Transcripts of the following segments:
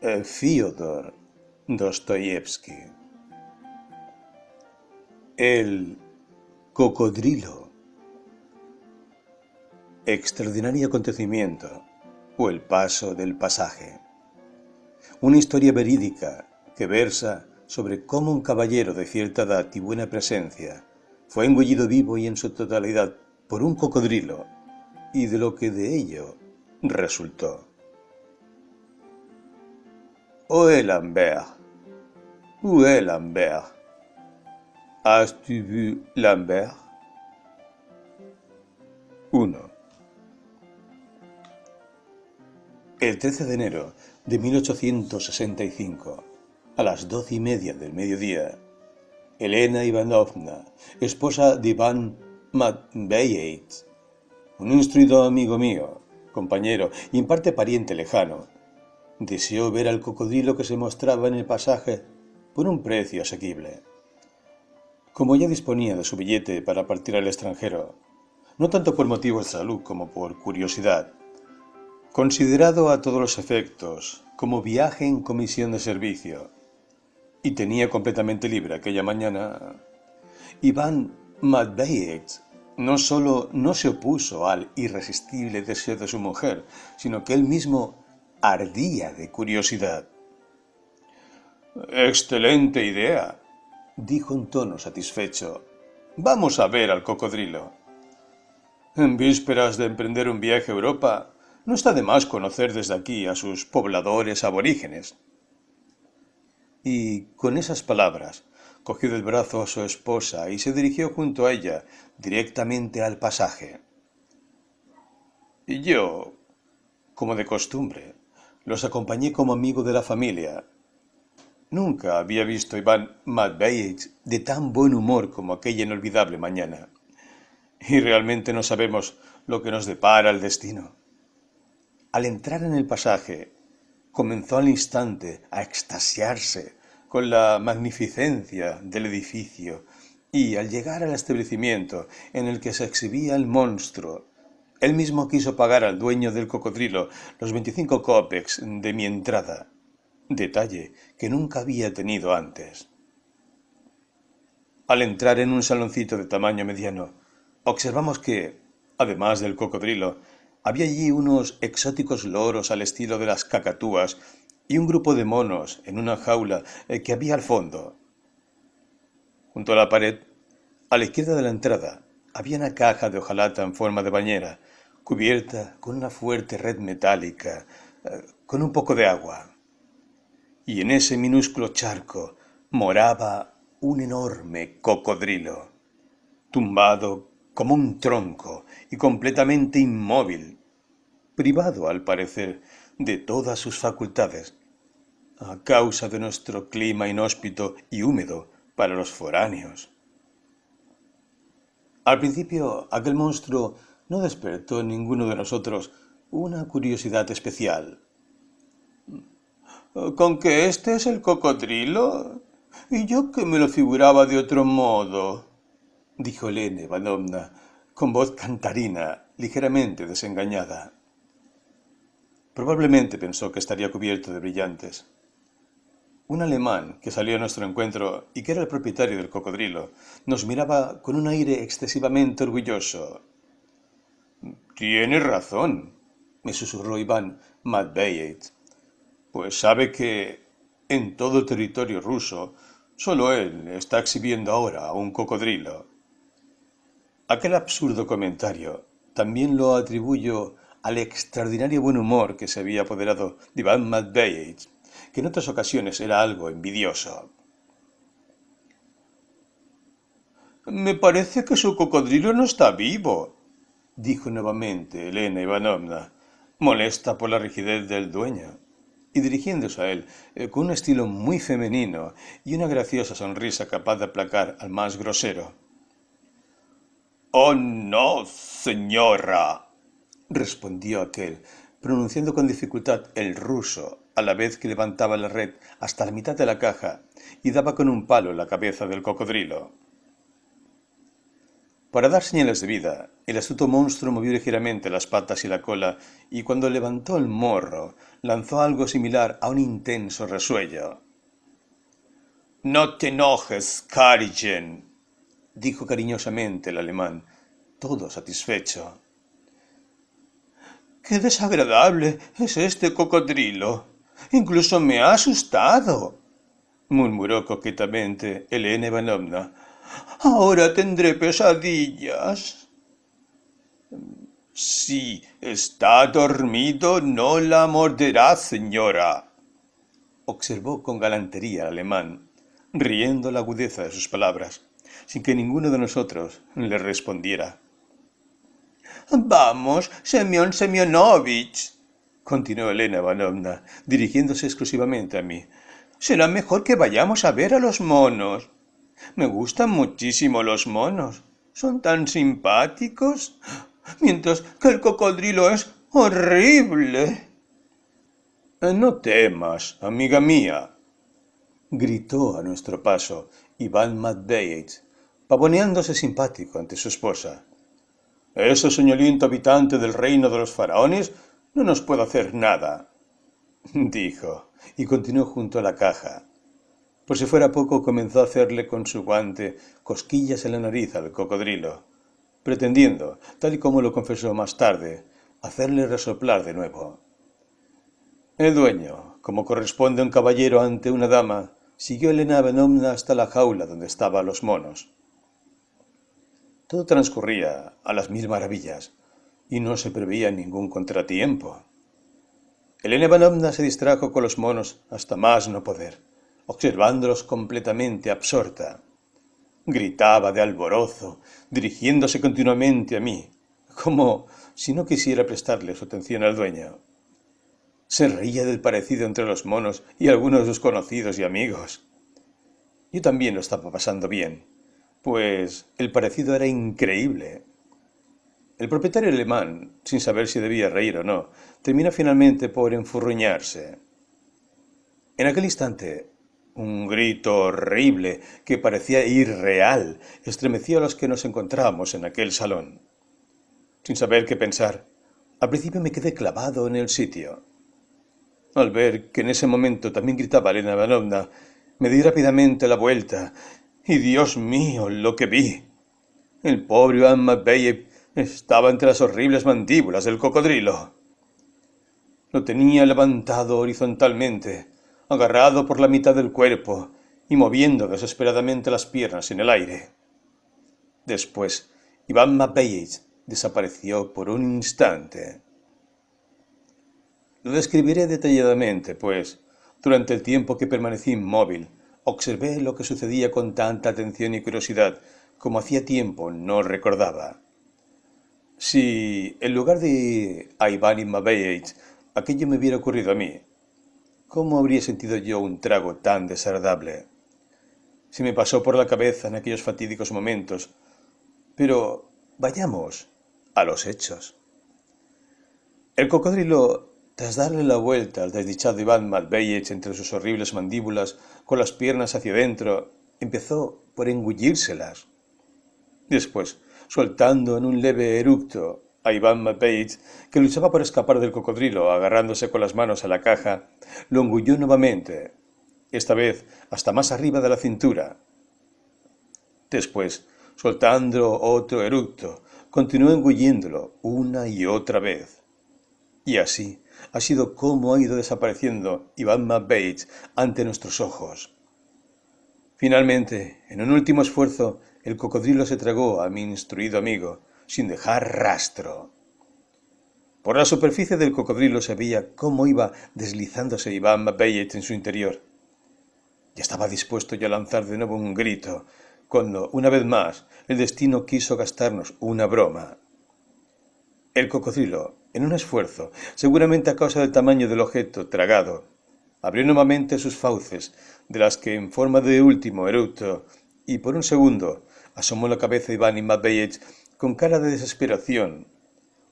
Fyodor Dostoyevsky. El cocodrilo. Extraordinario acontecimiento o el paso del pasaje. Una historia verídica que versa sobre cómo un caballero de cierta edad y buena presencia fue engullido vivo y en su totalidad por un cocodrilo y de lo que de ello resultó. Ohé Lambert, où est Lambert? Has-tu vu Lambert? 1. El 13 de enero de 1865, a las 12:30 del mediodía, Elena Ivanovna, esposa de Iván Matveyev, un instruido amigo mío, compañero y en parte pariente lejano, deseó ver al cocodrilo que se mostraba en el pasaje por un precio asequible. Como ya disponía de su billete para partir al extranjero, no tanto por motivos de salud como por curiosidad, considerado a todos los efectos como viaje en comisión de servicio, y tenía completamente libre aquella mañana, Iván Matveyev no solo no se opuso al irresistible deseo de su mujer, sino que él mismo ardía de curiosidad. «Excelente idea», dijo en tono satisfecho. «Vamos a ver al cocodrilo. En vísperas de emprender un viaje a Europa, no está de más conocer desde aquí a sus pobladores aborígenes». Y con esas palabras cogió del brazo a su esposa y se dirigió junto a ella directamente al pasaje. Y yo, como de costumbre, los acompañé como amigo de la familia. Nunca había visto a Iván Matveyev de tan buen humor como aquella inolvidable mañana. Y realmente no sabemos lo que nos depara el destino. Al entrar en el pasaje, comenzó al instante a extasiarse con la magnificencia del edificio y al llegar al establecimiento en el que se exhibía el monstruo, él mismo quiso pagar al dueño del cocodrilo los 25 kopecks de mi entrada, detalle que nunca había tenido antes. Al entrar en un saloncito de tamaño mediano, observamos que, además del cocodrilo, había allí unos exóticos loros al estilo de las cacatúas y un grupo de monos en una jaula que había al fondo. Junto a la pared, a la izquierda de la entrada, había una caja de hojalata en forma de bañera, cubierta con una fuerte red metálica, con un poco de agua. Y en ese minúsculo charco moraba un enorme cocodrilo, tumbado como un tronco y completamente inmóvil, privado al parecer de todas sus facultades, a causa de nuestro clima inhóspito y húmedo para los foráneos. Al principio, aquel monstruo no despertó en ninguno de nosotros una curiosidad especial. ¿Con que este es el cocodrilo? Y yo que me lo figuraba de otro modo, dijo Elena Ivanovna, con voz cantarina, ligeramente desengañada. Probablemente pensó que estaría cubierto de brillantes. Un alemán que salió a nuestro encuentro y que era el propietario del cocodrilo nos miraba con un aire excesivamente orgulloso. «Tiene razón», me susurró Iván Matveyev, «pues sabe que en todo territorio ruso solo él está exhibiendo ahora a un cocodrilo». Aquel absurdo comentario también lo atribuyo al extraordinario buen humor que se había apoderado de Iván Matveyev, que en otras ocasiones era algo envidioso. «Me parece que su cocodrilo no está vivo», dijo nuevamente Elena Ivanovna, molesta por la rigidez del dueño, y dirigiéndose a él con un estilo muy femenino y una graciosa sonrisa capaz de aplacar al más grosero. «Oh, no, señora», respondió aquel, pronunciando con dificultad el ruso, a la vez que levantaba la red hasta la mitad de la caja y daba con un palo en la cabeza del cocodrilo. Para dar señales de vida, el astuto monstruo movió ligeramente las patas y la cola, y cuando levantó el morro, lanzó algo similar a un intenso resuello. «No te enojes, Karigen», dijo cariñosamente el alemán, todo satisfecho. «Qué desagradable es este cocodrilo. Incluso me ha asustado», murmuró coquetamente Elena Ivanovna. «Ahora tendré pesadillas». «Si está dormido, no la morderá, señora», observó con galantería el alemán, riendo la agudeza de sus palabras, sin que ninguno de nosotros le respondiera. «Vamos, Semyon Semyonovich», continuó Elena Ivanovna, dirigiéndose exclusivamente a mí. «Será mejor que vayamos a ver a los monos. Me gustan muchísimo los monos. Son tan simpáticos, mientras que el cocodrilo es horrible». «No temas, amiga mía», gritó a nuestro paso Iván Matveich, pavoneándose simpático ante su esposa. «Ese señorito habitante del reino de los faraones no nos puede hacer nada», dijo, y continuó junto a la caja. Por si fuera poco, comenzó a hacerle con su guante cosquillas en la nariz al cocodrilo, pretendiendo, tal y como lo confesó más tarde, hacerle resoplar de nuevo. El dueño, como corresponde a un caballero ante una dama, siguió a Elena Ivanovna hasta la jaula donde estaban los monos. Todo transcurría a las mil maravillas, y no se preveía ningún contratiempo. Elena Ivanovna se distrajo con los monos hasta más no poder, observándolos completamente absorta. Gritaba de alborozo, dirigiéndose continuamente a mí, como si no quisiera prestarle su atención al dueño. Se reía del parecido entre los monos y algunos de sus conocidos y amigos. Yo también lo estaba pasando bien, pues el parecido era increíble. El propietario alemán, sin saber si debía reír o no, terminó finalmente por enfurruñarse. En aquel instante, un grito horrible que parecía irreal estremeció a los que nos encontrábamos en aquel salón. Sin saber qué pensar, al principio me quedé clavado en el sitio. Al ver que en ese momento también gritaba Elena Ivanovna, me di rápidamente la vuelta, y Dios mío, lo que vi. El pobre Iván Matveyev estaba entre las horribles mandíbulas del cocodrilo. Lo tenía levantado horizontalmente, agarrado por la mitad del cuerpo y moviendo desesperadamente las piernas en el aire. Después, Iván Matveyev desapareció por un instante. Lo describiré detalladamente, pues, durante el tiempo que permanecí inmóvil, observé lo que sucedía con tanta atención y curiosidad como hacía tiempo no recordaba. Si, en lugar de a Iván Matveyev, aquello me hubiera ocurrido a mí, ¿cómo habría sentido yo un trago tan desagradable? Se me pasó por la cabeza en aquellos fatídicos momentos. Pero vayamos a los hechos. El cocodrilo, tras darle la vuelta al desdichado Iván Matveyev entre sus horribles mandíbulas, con las piernas hacia adentro, empezó por engullírselas. Después, soltando en un leve eructo a Iván Matveyev, que luchaba por escapar del cocodrilo agarrándose con las manos a la caja, lo engulló nuevamente, esta vez hasta más arriba de la cintura. Después, soltando otro eructo, continuó engulliéndolo una y otra vez. Y así ha sido como ha ido desapareciendo Iván Matveyev ante nuestros ojos. Finalmente, en un último esfuerzo, el cocodrilo se tragó a mi instruido amigo, sin dejar rastro. Por la superficie del cocodrilo se veía cómo iba deslizándose Iván Matveyev en su interior. Ya estaba dispuesto yo a lanzar de nuevo un grito, cuando, una vez más, el destino quiso gastarnos una broma. El cocodrilo, en un esfuerzo, seguramente a causa del tamaño del objeto tragado, abrió nuevamente sus fauces, de las que en forma de último eructo, y por un segundo asomó la cabeza Iván Matveyev con cara de desesperación,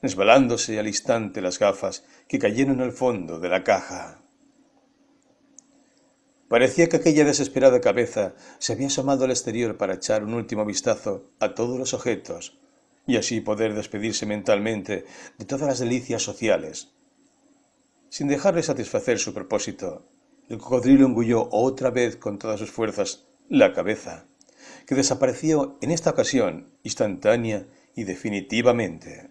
resbalándose al instante las gafas que cayeron al fondo de la caja. Parecía que aquella desesperada cabeza se había asomado al exterior para echar un último vistazo a todos los objetos y así poder despedirse mentalmente de todas las delicias sociales. Sin dejarle satisfacer su propósito, el cocodrilo engulló otra vez con todas sus fuerzas la cabeza, que desapareció en esta ocasión instantánea y definitivamente.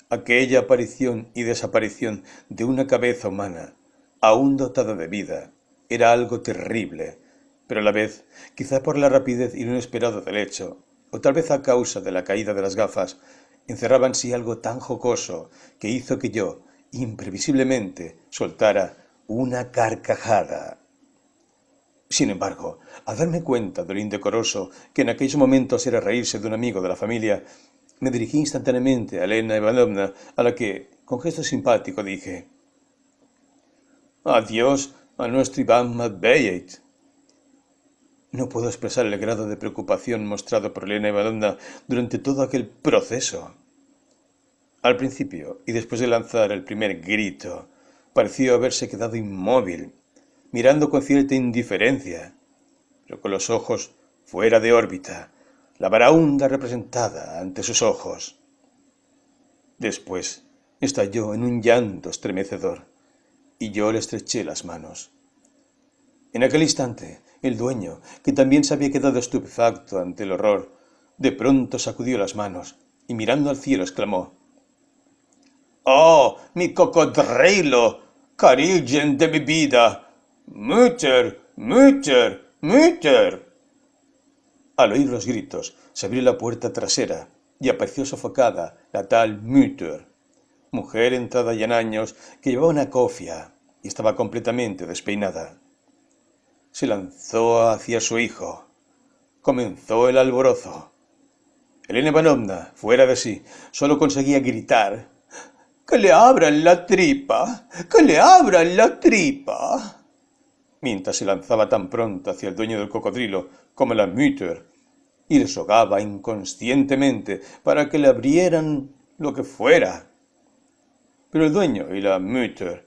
Aquella aparición y desaparición de una cabeza humana, aún dotada de vida, era algo terrible, pero a la vez, quizá por la rapidez y lo inesperado del hecho, o tal vez a causa de la caída de las gafas, encerraba en sí algo tan jocoso que hizo que yo, imprevisiblemente, soltara una carcajada. Sin embargo, al darme cuenta de lo indecoroso que en aquellos momentos era reírse de un amigo de la familia, me dirigí instantáneamente a Elena Ivanovna, a la que, con gesto simpático, dije: «Adiós a nuestro Iván Matveich». No puedo expresar el grado de preocupación mostrado por Elena Ivanovna durante todo aquel proceso. Al principio, y después de lanzar el primer grito, pareció haberse quedado inmóvil, mirando con cierta indiferencia, pero con los ojos fuera de órbita, la baraúnda representada ante sus ojos. Después estalló en un llanto estremecedor, y yo le estreché las manos. En aquel instante, el dueño, que también se había quedado estupefacto ante el horror, de pronto sacudió las manos, y mirando al cielo exclamó: «¡Oh, mi cocodrilo! ¡Carigen de mi vida! ¡Mütter, Mütter, Mütter!». Al oír los gritos, se abrió la puerta trasera y apareció sofocada la tal Mütter, mujer entrada ya en años que llevaba una cofia y estaba completamente despeinada. Se lanzó hacia su hijo. Comenzó el alborozo. Elena Ivanovna, fuera de sí, solo conseguía gritar: «¡Que le abran la tripa! ¡Que le abran la tripa!», mientras se lanzaba tan pronto hacia el dueño del cocodrilo como la Mütter, y les rogaba inconscientemente para que le abrieran lo que fuera. Pero el dueño y la Mütter,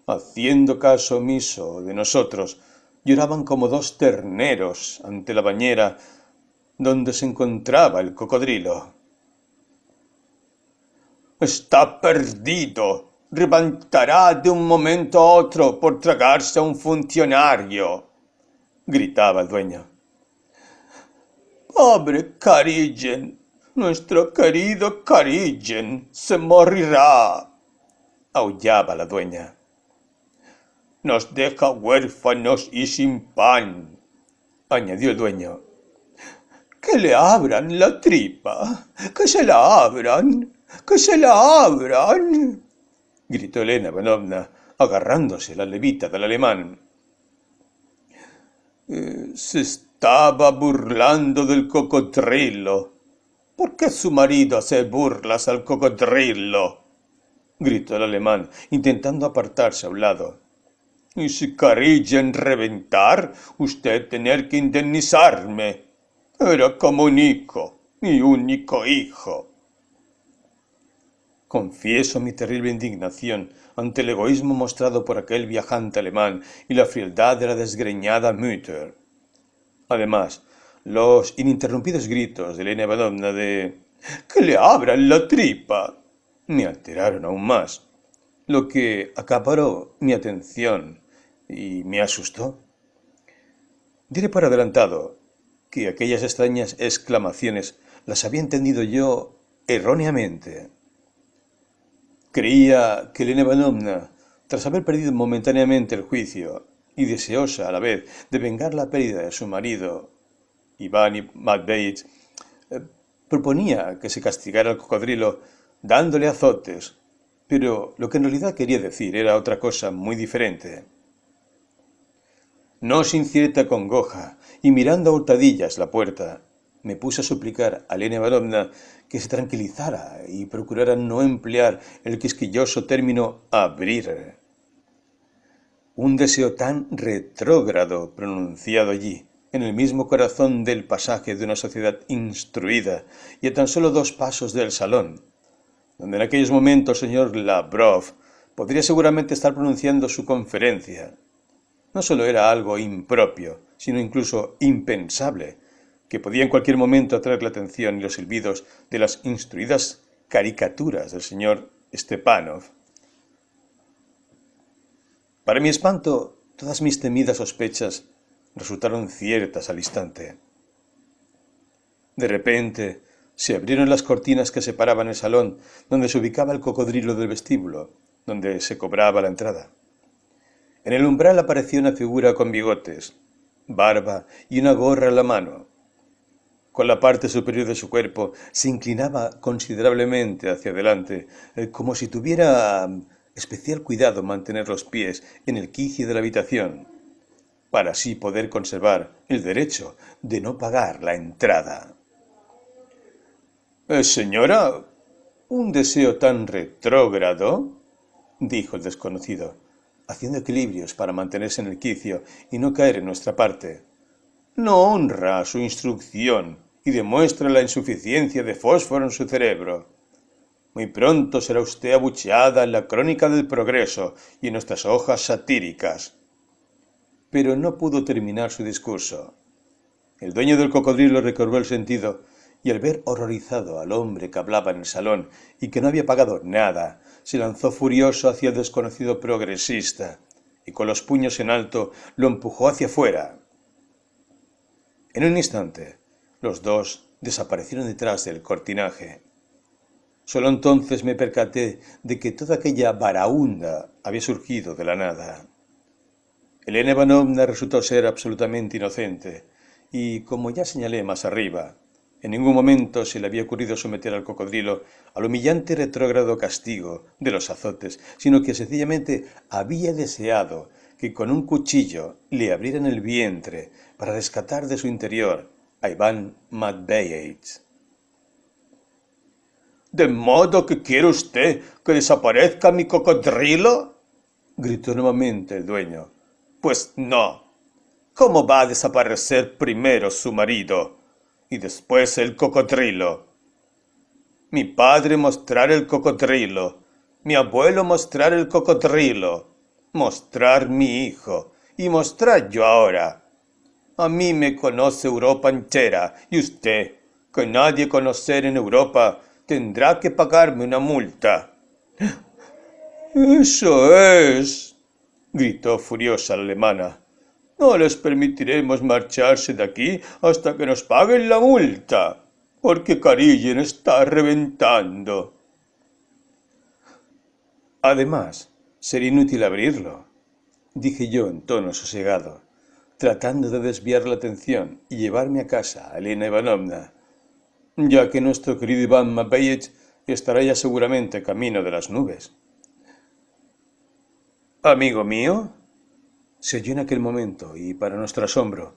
haciendo caso omiso de nosotros, lloraban como dos terneros ante la bañera donde se encontraba el cocodrilo. «Está perdido. Reventará de un momento a otro por tragarse a un funcionario», gritaba el dueño. «Pobre Carigen, nuestro querido Carigen, se morirá», aullaba la dueña. «Nos deja huérfanos y sin pan», añadió el dueño. «Que le abran la tripa, que se la abran, que se la abran», gritó Elena Ivanovna, agarrándose la levita del alemán. Se estaba burlando del cocodrilo. «¿Por qué su marido hace burlas al cocodrilo?», gritó el alemán, intentando apartarse a un lado. «Y si Carigen reventar, usted tener que indemnizarme. Era como un hijo, mi único hijo». Confieso mi terrible indignación ante el egoísmo mostrado por aquel viajante alemán y la frialdad de la desgreñada Mütter. Además, los ininterrumpidos gritos de Elena Ivanovna de «¡Que le abran la tripa!» me alteraron aún más, lo que acaparó mi atención y me asustó. Diré por adelantado que aquellas extrañas exclamaciones las había entendido yo erróneamente. Creía que Elena Ivanovna, tras haber perdido momentáneamente el juicio y deseosa a la vez de vengar la pérdida de su marido, Iván Matveich, proponía que se castigara al cocodrilo dándole azotes, pero lo que en realidad quería decir era otra cosa muy diferente. No sin cierta congoja, y mirando a hurtadillas la puerta, me puse a suplicar a Elena Ivanovna que se tranquilizara y procurara no emplear el quisquilloso término abrir. Un deseo tan retrógrado pronunciado allí, en el mismo corazón del pasaje de una sociedad instruida y a tan solo 2 pasos del salón, donde en aquellos momentos el señor Lavrov podría seguramente estar pronunciando su conferencia. no solo era algo impropio, sino incluso impensable, que podía en cualquier momento atraer la atención y los silbidos de las instruidas caricaturas del señor Stepanov. Para mi espanto, todas mis temidas sospechas resultaron ciertas al instante. De repente, se abrieron las cortinas que separaban el salón donde se ubicaba el cocodrilo del vestíbulo, donde se cobraba la entrada. En el umbral apareció una figura con bigotes, barba y una gorra en la mano. Con la parte superior de su cuerpo se inclinaba considerablemente hacia adelante, como si tuviera especial cuidado mantener los pies en el quicio de la habitación, para así poder conservar el derecho de no pagar la entrada. «Señora, ¿un deseo tan retrógrado?», dijo el desconocido, haciendo equilibrios para mantenerse en el quicio y no caer en nuestra parte. «No honra su instrucción y demuestra la insuficiencia de fósforo en su cerebro. Muy pronto será usted abucheada en la crónica del progreso y en nuestras hojas satíricas». Pero no pudo terminar su discurso. El dueño del cocodrilo recobró el sentido y al ver horrorizado al hombre que hablaba en el salón y que no había pagado nada, se lanzó furioso hacia el desconocido progresista y con los puños en alto lo empujó hacia afuera. En un instante, los dos desaparecieron detrás del cortinaje. Solo entonces me percaté de que toda aquella baraúnda había surgido de la nada. Elena Ivanovna resultó ser absolutamente inocente y, como ya señalé más arriba, en ningún momento se le había ocurrido someter al cocodrilo al humillante y retrógrado castigo de los azotes, sino que sencillamente había deseado que con un cuchillo le abrieran el vientre para rescatar de su interior a Iván Matveich. «¿De modo que quiere usted que desaparezca mi cocodrilo?», gritó nuevamente el dueño. «Pues no. ¿Cómo va a desaparecer primero su marido y después el cocodrilo? Mi padre mostrar el cocodrilo, mi abuelo mostrar el cocodrilo, mostrar mi hijo y mostrar yo ahora. A mí me conoce Europa entera y usted, que nadie conocer en Europa, tendrá que pagarme una multa». «Eso es», gritó furiosa la alemana. «No les permitiremos marcharse de aquí hasta que nos paguen la multa, porque Karilin está reventando». «Además, sería inútil abrirlo», dije yo en tono sosegado, tratando de desviar la atención y llevarme a casa a Elena Ivanovna, ya que nuestro querido Iván Matveich estará ya seguramente camino de las nubes. «¿Amigo mío?», se oyó en aquel momento, y para nuestro asombro,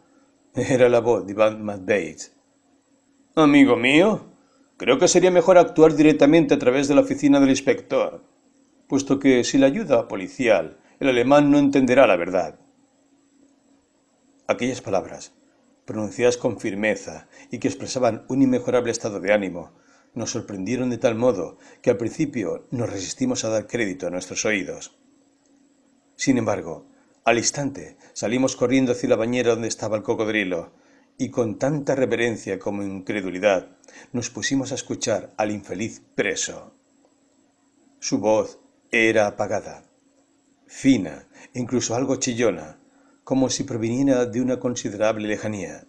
era la voz de Iván Matveich. «¿Amigo mío? Creo que sería mejor actuar directamente a través de la oficina del inspector, puesto que sin la ayuda policial el alemán no entenderá la verdad». Aquellas palabras, pronunciadas con firmeza y que expresaban un inmejorable estado de ánimo, nos sorprendieron de tal modo que al principio nos resistimos a dar crédito a nuestros oídos. Sin embargo, al instante salimos corriendo hacia la bañera donde estaba el cocodrilo, y con tanta reverencia como incredulidad nos pusimos a escuchar al infeliz preso. Su voz era apagada, fina e incluso algo chillona, como si proviniera de una considerable lejanía.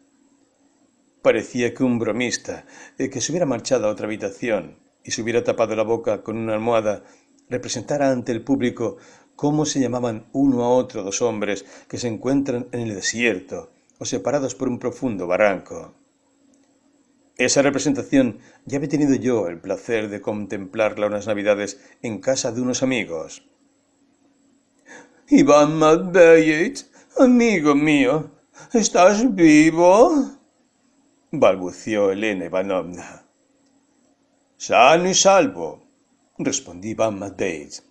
Parecía que un bromista, que se hubiera marchado a otra habitación y se hubiera tapado la boca con una almohada, representara ante el público cómo se llamaban uno a otro dos hombres que se encuentran en el desierto o separados por un profundo barranco. Esa representación ya había tenido yo el placer de contemplarla unas navidades en casa de unos amigos. «Iván Matveich, amigo mío, ¿estás vivo?», balbució Elena Ivanovna. «Sano y salvo», respondí Iván Matveich,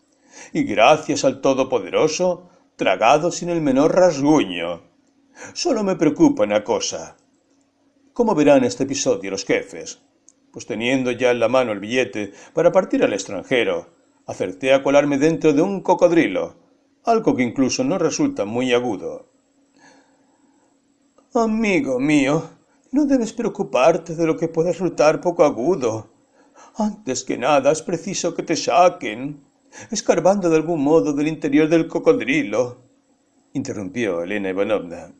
«y gracias al Todopoderoso, tragado sin el menor rasguño. Solo me preocupa una cosa. ¿Cómo verán este episodio los jefes? Pues teniendo ya en la mano el billete para partir al extranjero, acerté a colarme dentro de un cocodrilo, algo que incluso no resulta muy agudo. Amigo mío, no debes preocuparte de lo que puede resultar poco agudo. Antes que nada es preciso que te saquen, escarbando de algún modo del interior del cocodrilo, interrumpió Elena Ivanovna.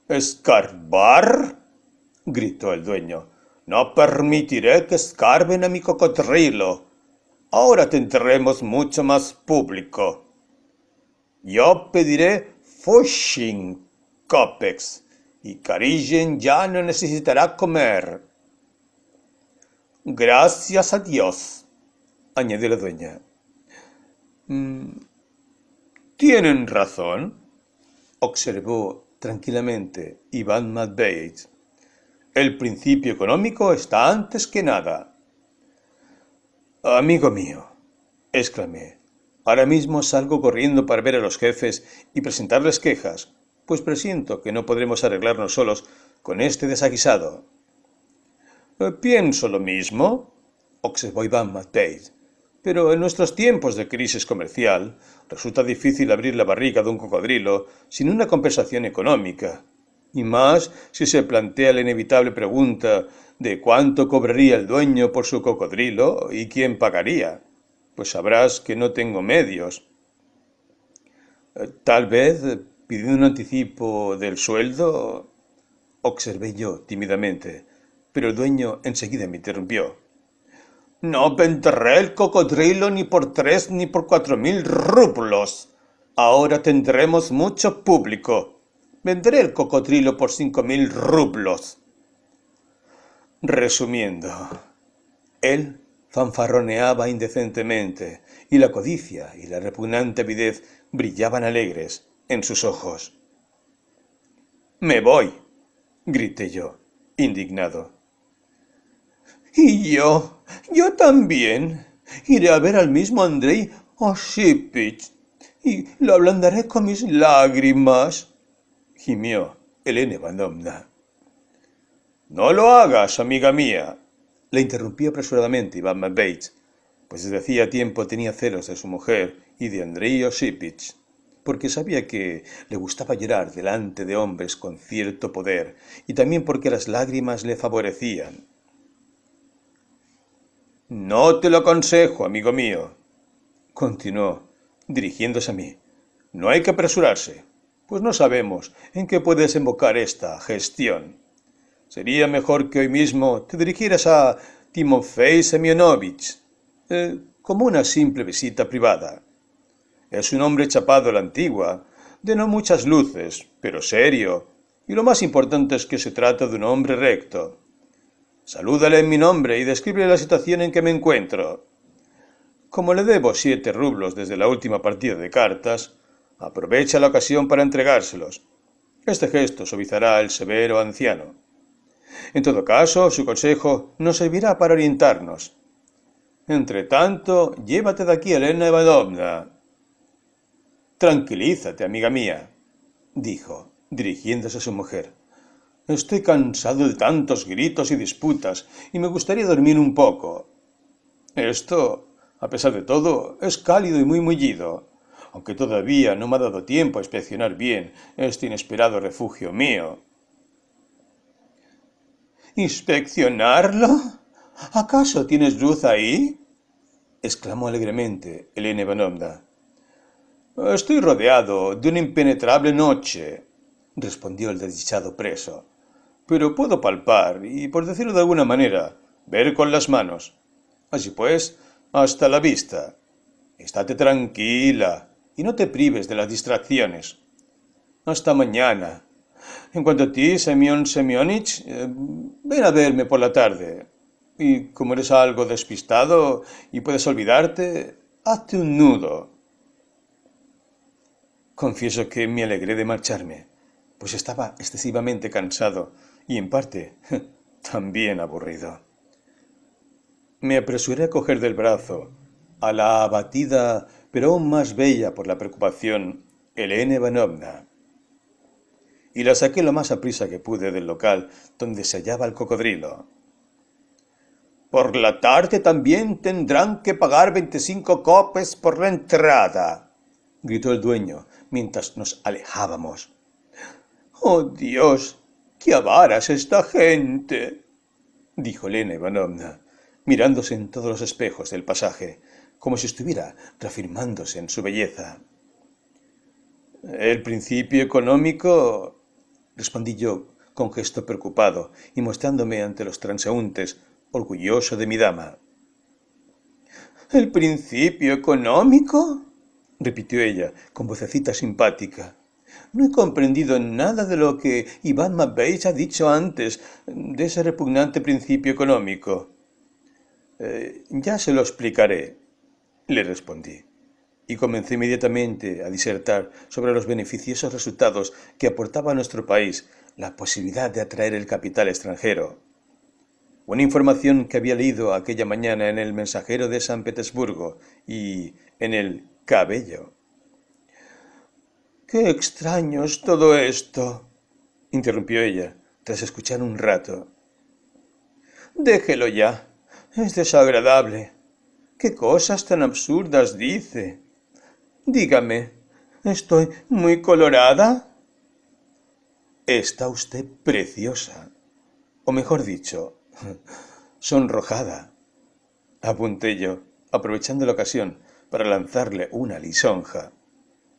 ¿Escarbar? Gritó el dueño. No permitiré que escarben a mi cocodrilo. Ahora tendremos mucho más público. Yo pediré Fushing Copex y Carillen ya no necesitará comer. Gracias a Dios, añadió la dueña. Tienen razón, observó tranquilamente Iván Matveich. El principio económico está antes que nada. Amigo mío, exclamé, ahora mismo salgo corriendo para ver a los jefes y presentarles quejas, pues presiento que no podremos arreglarnos solos con este desaguisado. Pienso lo mismo, observó Iván Matveich, pero en nuestros tiempos de crisis comercial resulta difícil abrir la barriga de un cocodrilo sin una compensación económica, y más si se plantea la inevitable pregunta de cuánto cobraría el dueño por su cocodrilo y quién pagaría, pues sabrás que no tengo medios. Tal vez pidiendo un anticipo del sueldo, observé yo tímidamente, pero el dueño enseguida me interrumpió. No venderé el cocodrilo ni por 3 ni por 4.000 rublos. Ahora tendremos mucho público. Venderé el cocodrilo por 5.000 rublos. Resumiendo, él fanfarroneaba indecentemente, y la codicia y la repugnante avidez brillaban alegres en sus ojos. «Me voy», grité yo, indignado. «Y yo también. Iré a ver al mismo Andrei Osipich y lo ablandaré con mis lágrimas», gimió Elena Ivanovna. «No lo hagas, amiga mía», le interrumpió apresuradamente Iván Matveich, pues desde hacía tiempo tenía celos de su mujer y de Andrei Osipich, porque sabía que le gustaba llorar delante de hombres con cierto poder y también porque las lágrimas le favorecían. «No te lo aconsejo, amigo mío», continuó, dirigiéndose a mí. «No hay que apresurarse, pues no sabemos en qué puede desembocar esta gestión. Sería mejor que hoy mismo te dirigieras a Timofei Semyonovich, como una simple visita privada. Es un hombre chapado a la antigua, de no muchas luces, pero serio, y lo más importante es que se trata de un hombre recto. Salúdale en mi nombre y descríbele la situación en que me encuentro. Como le debo 7 rublos desde la última partida de cartas, aprovecha la ocasión para entregárselos. Este gesto suavizará al severo anciano. En todo caso, su consejo nos servirá para orientarnos. Entre tanto, llévate de aquí a Elena Ivanovna. Tranquilízate, amiga mía, dijo, dirigiéndose a su mujer. Estoy cansado de tantos gritos y disputas y me gustaría dormir un poco. Esto, a pesar de todo, es cálido y muy mullido, aunque todavía no me ha dado tiempo a inspeccionar bien este inesperado refugio mío. ¿Inspeccionarlo? ¿Acaso tienes luz ahí?, exclamó alegremente Elena Ivanovna. Estoy rodeado de una impenetrable noche, respondió el desdichado preso, pero puedo palpar y, por decirlo de alguna manera, ver con las manos. Así pues, hasta la vista. Estate tranquila y no te prives de las distracciones. Hasta mañana. En cuanto a ti, Semyon Semyonich, ven a verme por la tarde. Y como eres algo despistado y puedes olvidarte, hazte un nudo. Confieso que me alegré de marcharme, pues estaba excesivamente cansado y, en parte, también aburrido. Me apresuré a coger del brazo a la abatida, pero aún más bella por la preocupación, Elena Ivanovna, y la saqué lo más aprisa que pude del local donde se hallaba el cocodrilo. «Por la tarde también tendrán que pagar 25 copes por la entrada», gritó el dueño mientras nos alejábamos. ¡Oh, Dios! ¡Qué avara es esta gente!, dijo Elena Ivanovna, mirándose en todos los espejos del pasaje, como si estuviera reafirmándose en su belleza. El principio económico, respondí yo con gesto preocupado y mostrándome ante los transeúntes, orgulloso de mi dama. ¿El principio económico?, repitió ella con vocecita simpática. No he comprendido nada de lo que Iván Matveich ha dicho antes de ese repugnante principio económico. Ya se lo explicaré, le respondí, y comencé inmediatamente a disertar sobre los beneficiosos resultados que aportaba a nuestro país la posibilidad de atraer el capital extranjero. Una información que había leído aquella mañana en el Mensajero de San Petersburgo y en el Cabello. —¡Qué extraño es todo esto! —interrumpió ella, tras escuchar un rato. —Déjelo ya. Es desagradable. ¿Qué cosas tan absurdas dice? Dígame, ¿estoy muy colorada? Está usted preciosa. O mejor dicho, sonrojada, apunté yo, aprovechando la ocasión para lanzarle una lisonja.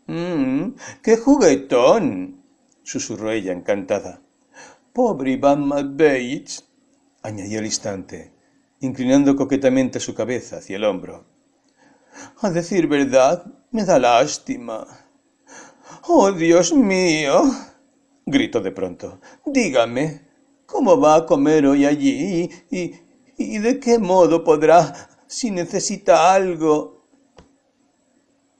¡Qué juguetón!, susurró ella encantada. Pobre Iván Matveich, añadió al instante, inclinando coquetamente su cabeza hacia el hombro. A decir verdad, me da lástima. ¡Oh, Dios mío!, gritó de pronto. Dígame, ¿cómo va a comer hoy allí? ¿Y de qué modo podrá, si necesita algo?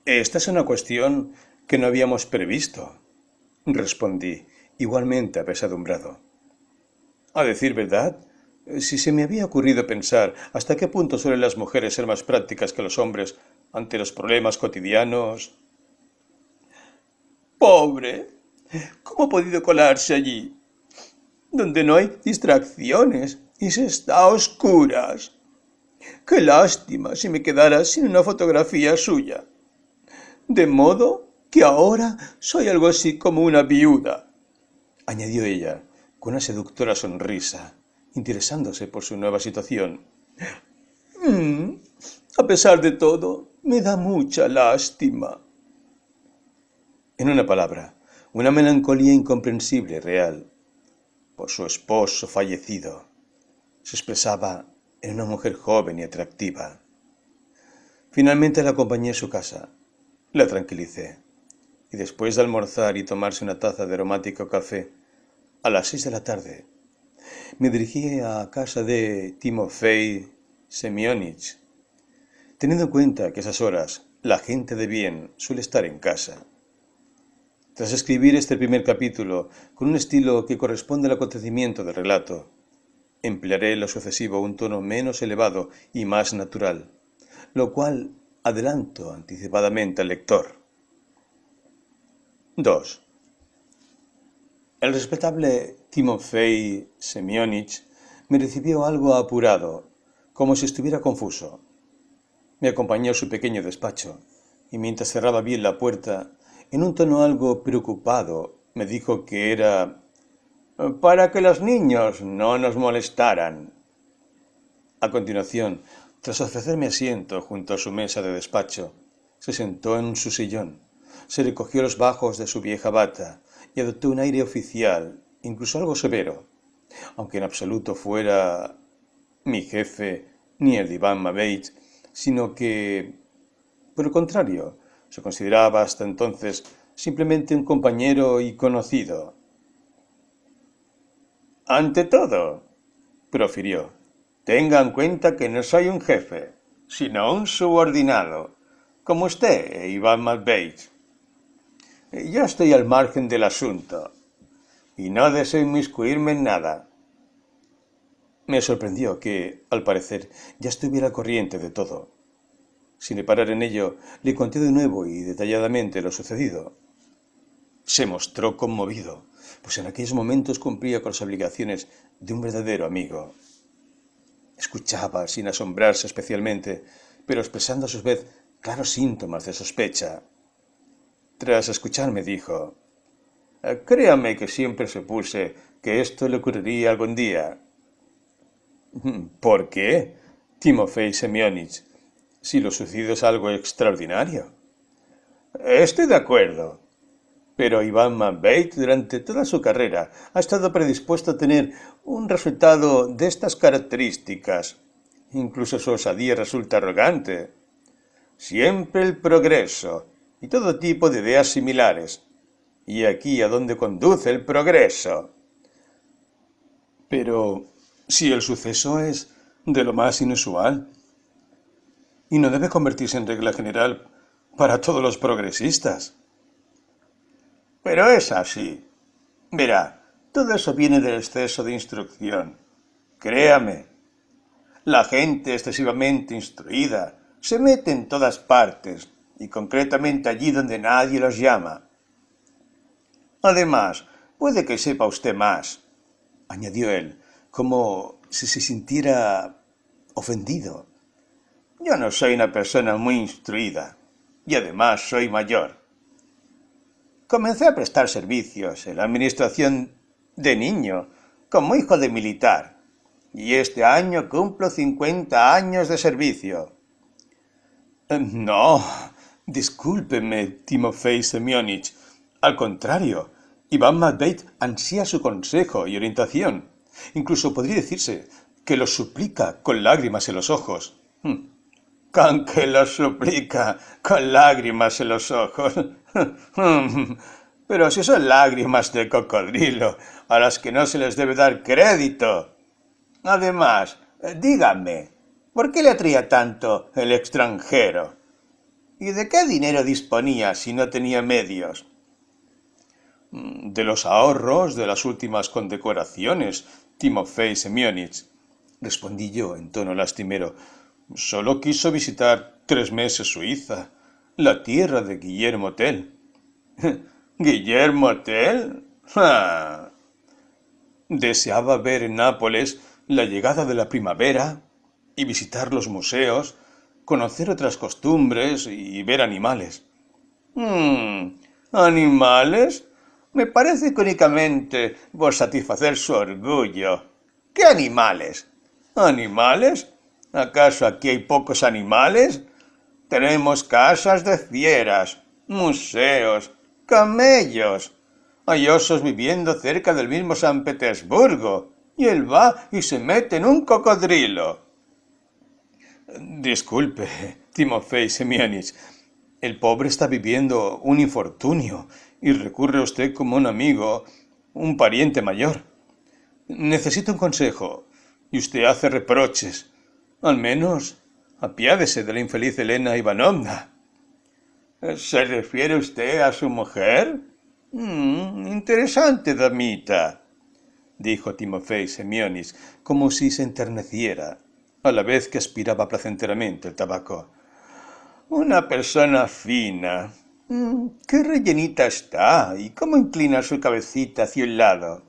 Esta es una cuestión que no habíamos previsto, respondí, igualmente apesadumbrado. A decir verdad, si se me había ocurrido pensar hasta qué punto suelen las mujeres ser más prácticas que los hombres ante los problemas cotidianos. ¡Pobre! ¿Cómo ha podido colarse allí, donde no hay distracciones y se está a oscuras? ¡Qué lástima si me quedara sin una fotografía suya! De modo que ahora soy algo así como una viuda, añadió ella, con una seductora sonrisa, interesándose por su nueva situación. A pesar de todo, me da mucha lástima. En una palabra, una melancolía incomprensible y real, por su esposo fallecido, se expresaba en una mujer joven y atractiva. Finalmente la acompañé a su casa, la tranquilicé, y después de almorzar y tomarse una taza de aromático café, a las 6 de la tarde, me dirigí a casa de Timofei Semyonich, teniendo en cuenta que a esas horas la gente de bien suele estar en casa. Tras escribir este primer capítulo con un estilo que corresponde al acontecimiento del relato, emplearé en lo sucesivo un tono menos elevado y más natural, lo cual adelanto anticipadamente al lector. 2. El respetable Timofei Semyonich me recibió algo apurado, como si estuviera confuso. Me acompañó a su pequeño despacho, y mientras cerraba bien la puerta, en un tono algo preocupado, me dijo que era para que los niños no nos molestaran. A continuación, tras ofrecerme asiento junto a su mesa de despacho, se sentó en su sillón, se recogió los bajos de su vieja bata y adoptó un aire oficial, incluso algo severo, aunque en absoluto fuera mi jefe ni el de Iván Matveich, sino que, por el contrario, se consideraba hasta entonces simplemente un compañero y conocido. Ante todo, profirió, tenga en cuenta que no soy un jefe, sino un subordinado, como usted, Iván Matveich. Yo estoy al margen del asunto, y no deseo inmiscuirme en nada. Me sorprendió que, al parecer, ya estuviera al corriente de todo. Sin reparar en ello, le conté de nuevo y detalladamente lo sucedido. Se mostró conmovido, pues en aquellos momentos cumplía con las obligaciones de un verdadero amigo. Escuchaba sin asombrarse especialmente, pero expresando a su vez claros síntomas de sospecha. Tras escucharme dijo: «Créame que siempre supuse que esto le ocurriría algún día». «¿Por qué, Timofei Semyonich, si lo sucedido es algo extraordinario?» «Estoy de acuerdo. Pero Iván Matveich durante toda su carrera ha estado predispuesto a tener un resultado de estas características. Incluso su osadía resulta arrogante. Siempre el progreso y todo tipo de ideas similares. ¿Y aquí a dónde conduce el progreso?» «Pero si el suceso es de lo más inusual y no debe convertirse en regla general para todos los progresistas». «Pero es así. Verá, todo eso viene del exceso de instrucción. Créame, la gente excesivamente instruida se mete en todas partes, y concretamente allí donde nadie los llama. Además, puede que sepa usted más», añadió él, como si se sintiera ofendido. «Yo no soy una persona muy instruida, y además soy mayor. Comencé a prestar servicios en la administración de niño, como hijo de militar, y este año cumplo 50 años de servicio». «No, discúlpeme, Timofei Semyonich. Al contrario, Iván Matveich ansía su consejo y orientación. Incluso podría decirse que lo suplica con lágrimas en los ojos». «¿Con que lo suplica con lágrimas en los ojos?» «Pero si son lágrimas de cocodrilo, a las que no se les debe dar crédito. Además, dígame, ¿por qué le atraía tanto el extranjero? ¿Y de qué dinero disponía si no tenía medios?» «De los ahorros de las últimas condecoraciones, Timofei Semyonich», respondí yo en tono lastimero. «Solo quiso visitar 3 meses Suiza, la tierra de Guillermo Tell». «¿Guillermo Tell? ¡Ah!». Deseaba ver en Nápoles la llegada de la primavera y visitar los museos, conocer otras costumbres y ver animales. ¿Animales? Me parece que únicamente por satisfacer su orgullo. ¿Qué animales? ¿Animales? ¿Acaso aquí hay pocos animales? Tenemos casas de fieras, museos, camellos. Hay osos viviendo cerca del mismo San Petersburgo, y él va y se mete en un cocodrilo». «Disculpe, Timofei Semyonich, el pobre está viviendo un infortunio y recurre a usted como un amigo, un pariente mayor. Necesita un consejo y usted hace reproches. Al menos apiádese de la infeliz Elena Ivanovna». «¿Se refiere usted a su mujer? Interesante damita», dijo Timofei Semyonich, como si se enterneciera, a la vez que aspiraba placenteramente el tabaco. «Una persona fina. Qué rellenita está y cómo inclina su cabecita hacia un lado.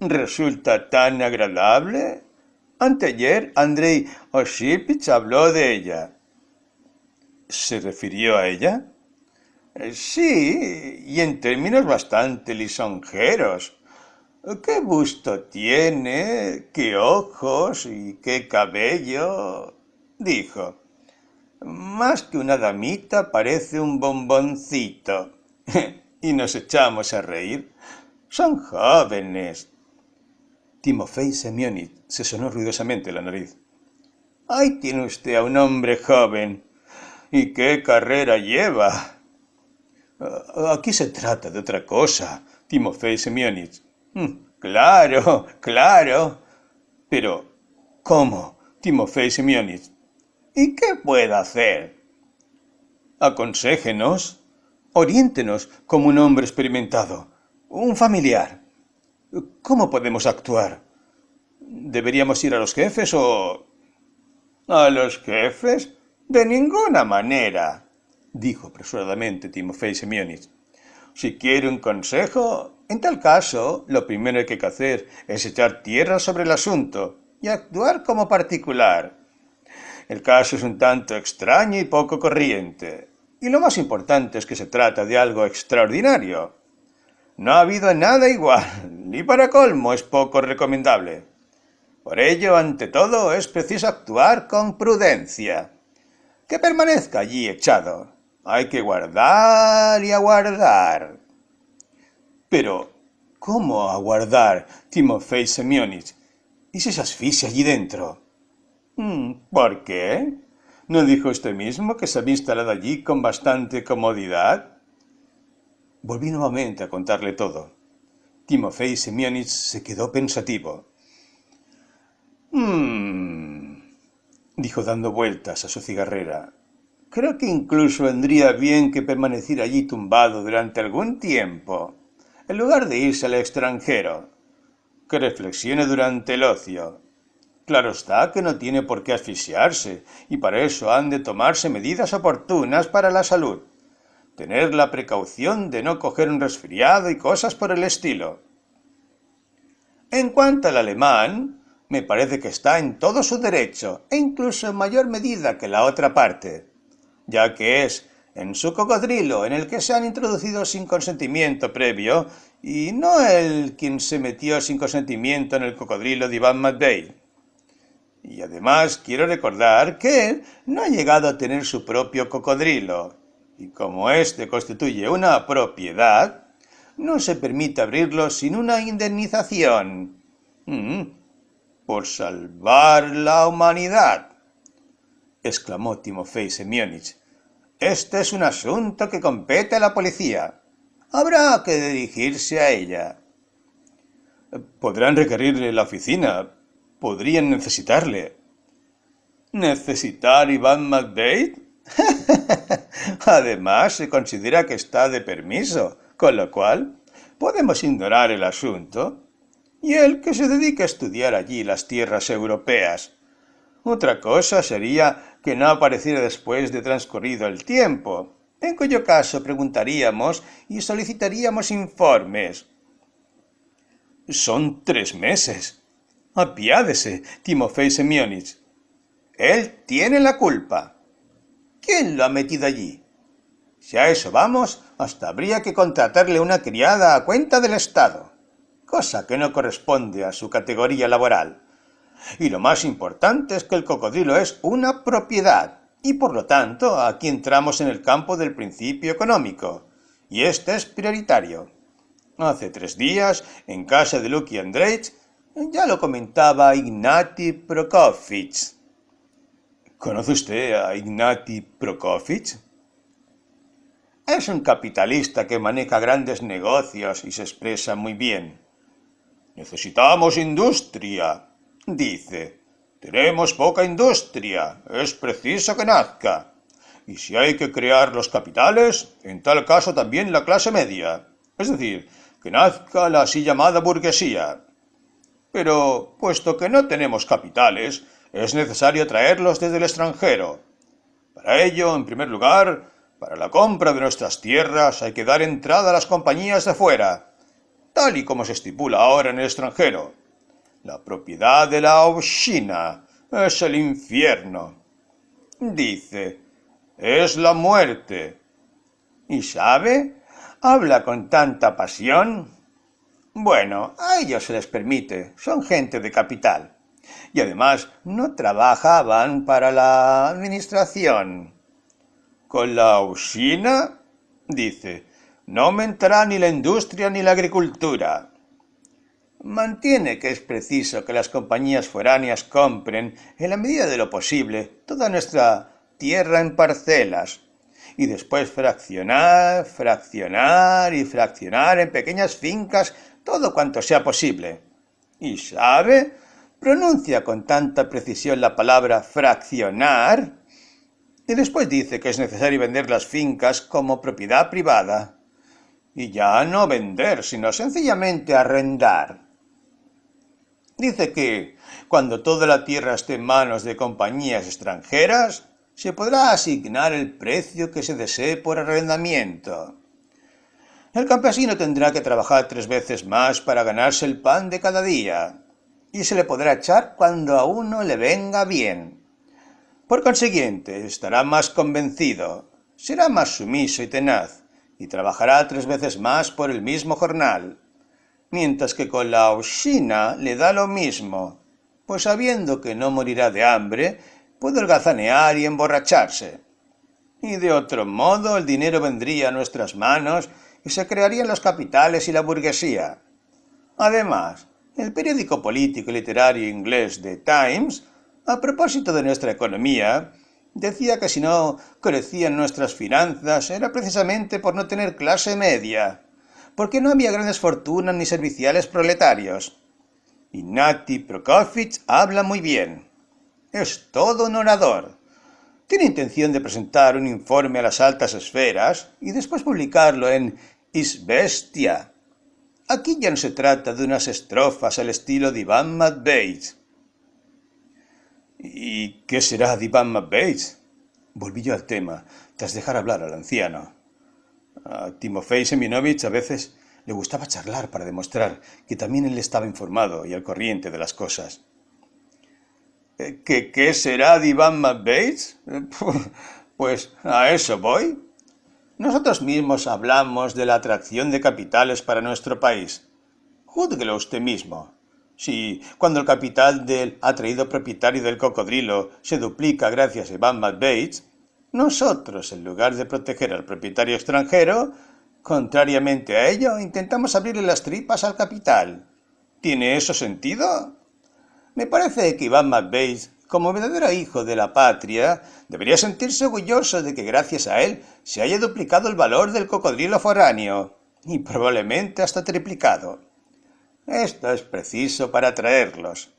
Resulta tan agradable. Anteayer Andrei Osipich habló de ella». «¿Se refirió a ella?» «Sí, y en términos bastante lisonjeros. Qué busto tiene, qué ojos y qué cabello», dijo. «Más que una damita parece un bomboncito». Y nos echamos a reír. «Son jóvenes». Timofei Semyonich se sonó ruidosamente la nariz. «Ahí tiene usted a un hombre joven. ¿Y qué carrera lleva?» «Aquí se trata de otra cosa, Timofei Semyonich». «Claro, claro. Pero, ¿cómo, Timofei Semyonich? ¿Y qué puedo hacer?» «Aconséjenos, oriéntenos como un hombre experimentado, un familiar. ¿Cómo podemos actuar? ¿Deberíamos ir a los jefes o...?» «¿A los jefes? De ninguna manera», dijo apresuradamente Timofei Semyonich. «Si quiere un consejo, en tal caso, lo primero que hay que hacer es echar tierra sobre el asunto y actuar como particular. El caso es un tanto extraño y poco corriente, Y lo más importante es que se trata de algo extraordinario. No ha habido nada igual, y para colmo es poco recomendable. Por ello, ante todo, es preciso actuar con prudencia. Que permanezca allí echado. Hay que guardar y aguardar. Pero, ¿cómo aguardar, Timofey Semyonich? ¿Y si se asfixia allí dentro? ¿Por qué? ¿No dijo usted mismo que se había instalado allí con bastante comodidad? Volví nuevamente a contarle todo. Timofey Semyonich se quedó pensativo. Dijo dando vueltas a su cigarrera. Creo que incluso vendría bien que permaneciera allí tumbado durante algún tiempo, en lugar de irse al extranjero. Que reflexione durante el ocio. Claro está que no tiene por qué asfixiarse, y para eso han de tomarse medidas oportunas para la salud. Tener la precaución de no coger un resfriado y cosas por el estilo. En cuanto al alemán, me parece que está en todo su derecho, e incluso en mayor medida que la otra parte, ya que es en su cocodrilo en el que se han introducido sin consentimiento previo, y no él quien se metió sin consentimiento en el cocodrilo de Iván Matvey. Y además quiero recordar que él no ha llegado a tener su propio cocodrilo, y como éste constituye una propiedad, no se permite abrirlo sin una indemnización. Por salvar la humanidad, exclamó Timofey Semyonich. Este es un asunto que compete a la policía. Habrá que dirigirse a ella. Podrán requerirle la oficina. Podrían necesitarle. ¿Necesitar Iván Matvey? Además, se considera que está de permiso, con lo cual podemos ignorar el asunto. Y él que se dedique a estudiar allí las tierras europeas. Otra cosa sería que no apareciera después de transcurrido el tiempo, en cuyo caso preguntaríamos y solicitaríamos informes. Son 3 meses. Apiádese, Timofey Semyonich. Él tiene la culpa. ¿Quién lo ha metido allí? Si a eso vamos, hasta habría que contratarle una criada a cuenta del Estado, cosa que no corresponde a su categoría laboral. Y lo más importante es que el cocodrilo es una propiedad, y por lo tanto aquí entramos en el campo del principio económico, y este es prioritario. Hace 3 días, en casa de Luki Andreich, ya lo comentaba Ignati Prokofich. ¿Conoce usted a Ignati Prokofich? Es un capitalista que maneja grandes negocios y se expresa muy bien. Necesitamos industria, dice. Tenemos poca industria, es preciso que nazca. Y si hay que crear los capitales, en tal caso también la clase media, es decir, que nazca la así llamada burguesía. Pero, puesto que no tenemos capitales, es necesario traerlos desde el extranjero. Para ello, en primer lugar, para la compra de nuestras tierras hay que dar entrada a las compañías de fuera, tal y como se estipula ahora en el extranjero. La propiedad de la obshina es el infierno. Dice, es la muerte. ¿Y sabe? Habla con tanta pasión. Bueno, a ellos se les permite, son gente de capital. Y además no trabajaban para la administración. ¿Con la obshina? Dice, no aumentará ni la industria ni la agricultura. Mantiene que es preciso que las compañías foráneas compren, en la medida de lo posible, toda nuestra tierra en parcelas, y después fraccionar en pequeñas fincas todo cuanto sea posible. ¿Y sabe? Pronuncia con tanta precisión la palabra fraccionar, y después dice que es necesario vender las fincas como propiedad privada. Y ya no vender, sino sencillamente arrendar. Dice que, cuando toda la tierra esté en manos de compañías extranjeras, se podrá asignar el precio que se desee por arrendamiento. El campesino tendrá que trabajar 3 veces más para ganarse el pan de cada día, y se le podrá echar cuando a uno le venga bien. Por consiguiente, estará más convencido, será más sumiso y tenaz, y trabajará 3 veces más por el mismo jornal, mientras que con la oshina le da lo mismo, pues sabiendo que no morirá de hambre, puede holgazanear y emborracharse. Y de otro modo el dinero vendría a nuestras manos y se crearían los capitales y la burguesía. Además, el periódico político y literario inglés The Times, a propósito de nuestra economía, decía que si no crecían nuestras finanzas era precisamente por no tener clase media, porque no había grandes fortunas ni serviciales proletarios. Ignati Prokofiev habla muy bien. Es todo un orador. Tiene intención de presentar un informe a las altas esferas y después publicarlo en Izvestia. Aquí ya no se trata de unas estrofas al estilo de Iván Matveich. ¿Y qué será de Iván Matveich? Volví yo al tema, tras dejar hablar al anciano. A Timofei Semyonovich a veces le gustaba charlar para demostrar que también él estaba informado y al corriente de las cosas. ¿Qué será de Iván Matveich? Pues a eso voy. Nosotros mismos hablamos de la atracción de capitales para nuestro país. Júzguelo usted mismo. Si cuando el capital del atraído propietario del cocodrilo se duplica gracias a Iván Matveich, nosotros, en lugar de proteger al propietario extranjero, contrariamente a ello, intentamos abrirle las tripas al capital. ¿Tiene eso sentido? Me parece que Iván Matveich, como verdadero hijo de la patria, debería sentirse orgulloso de que gracias a él se haya duplicado el valor del cocodrilo foráneo, y probablemente hasta triplicado. Esto es preciso para atraerlos.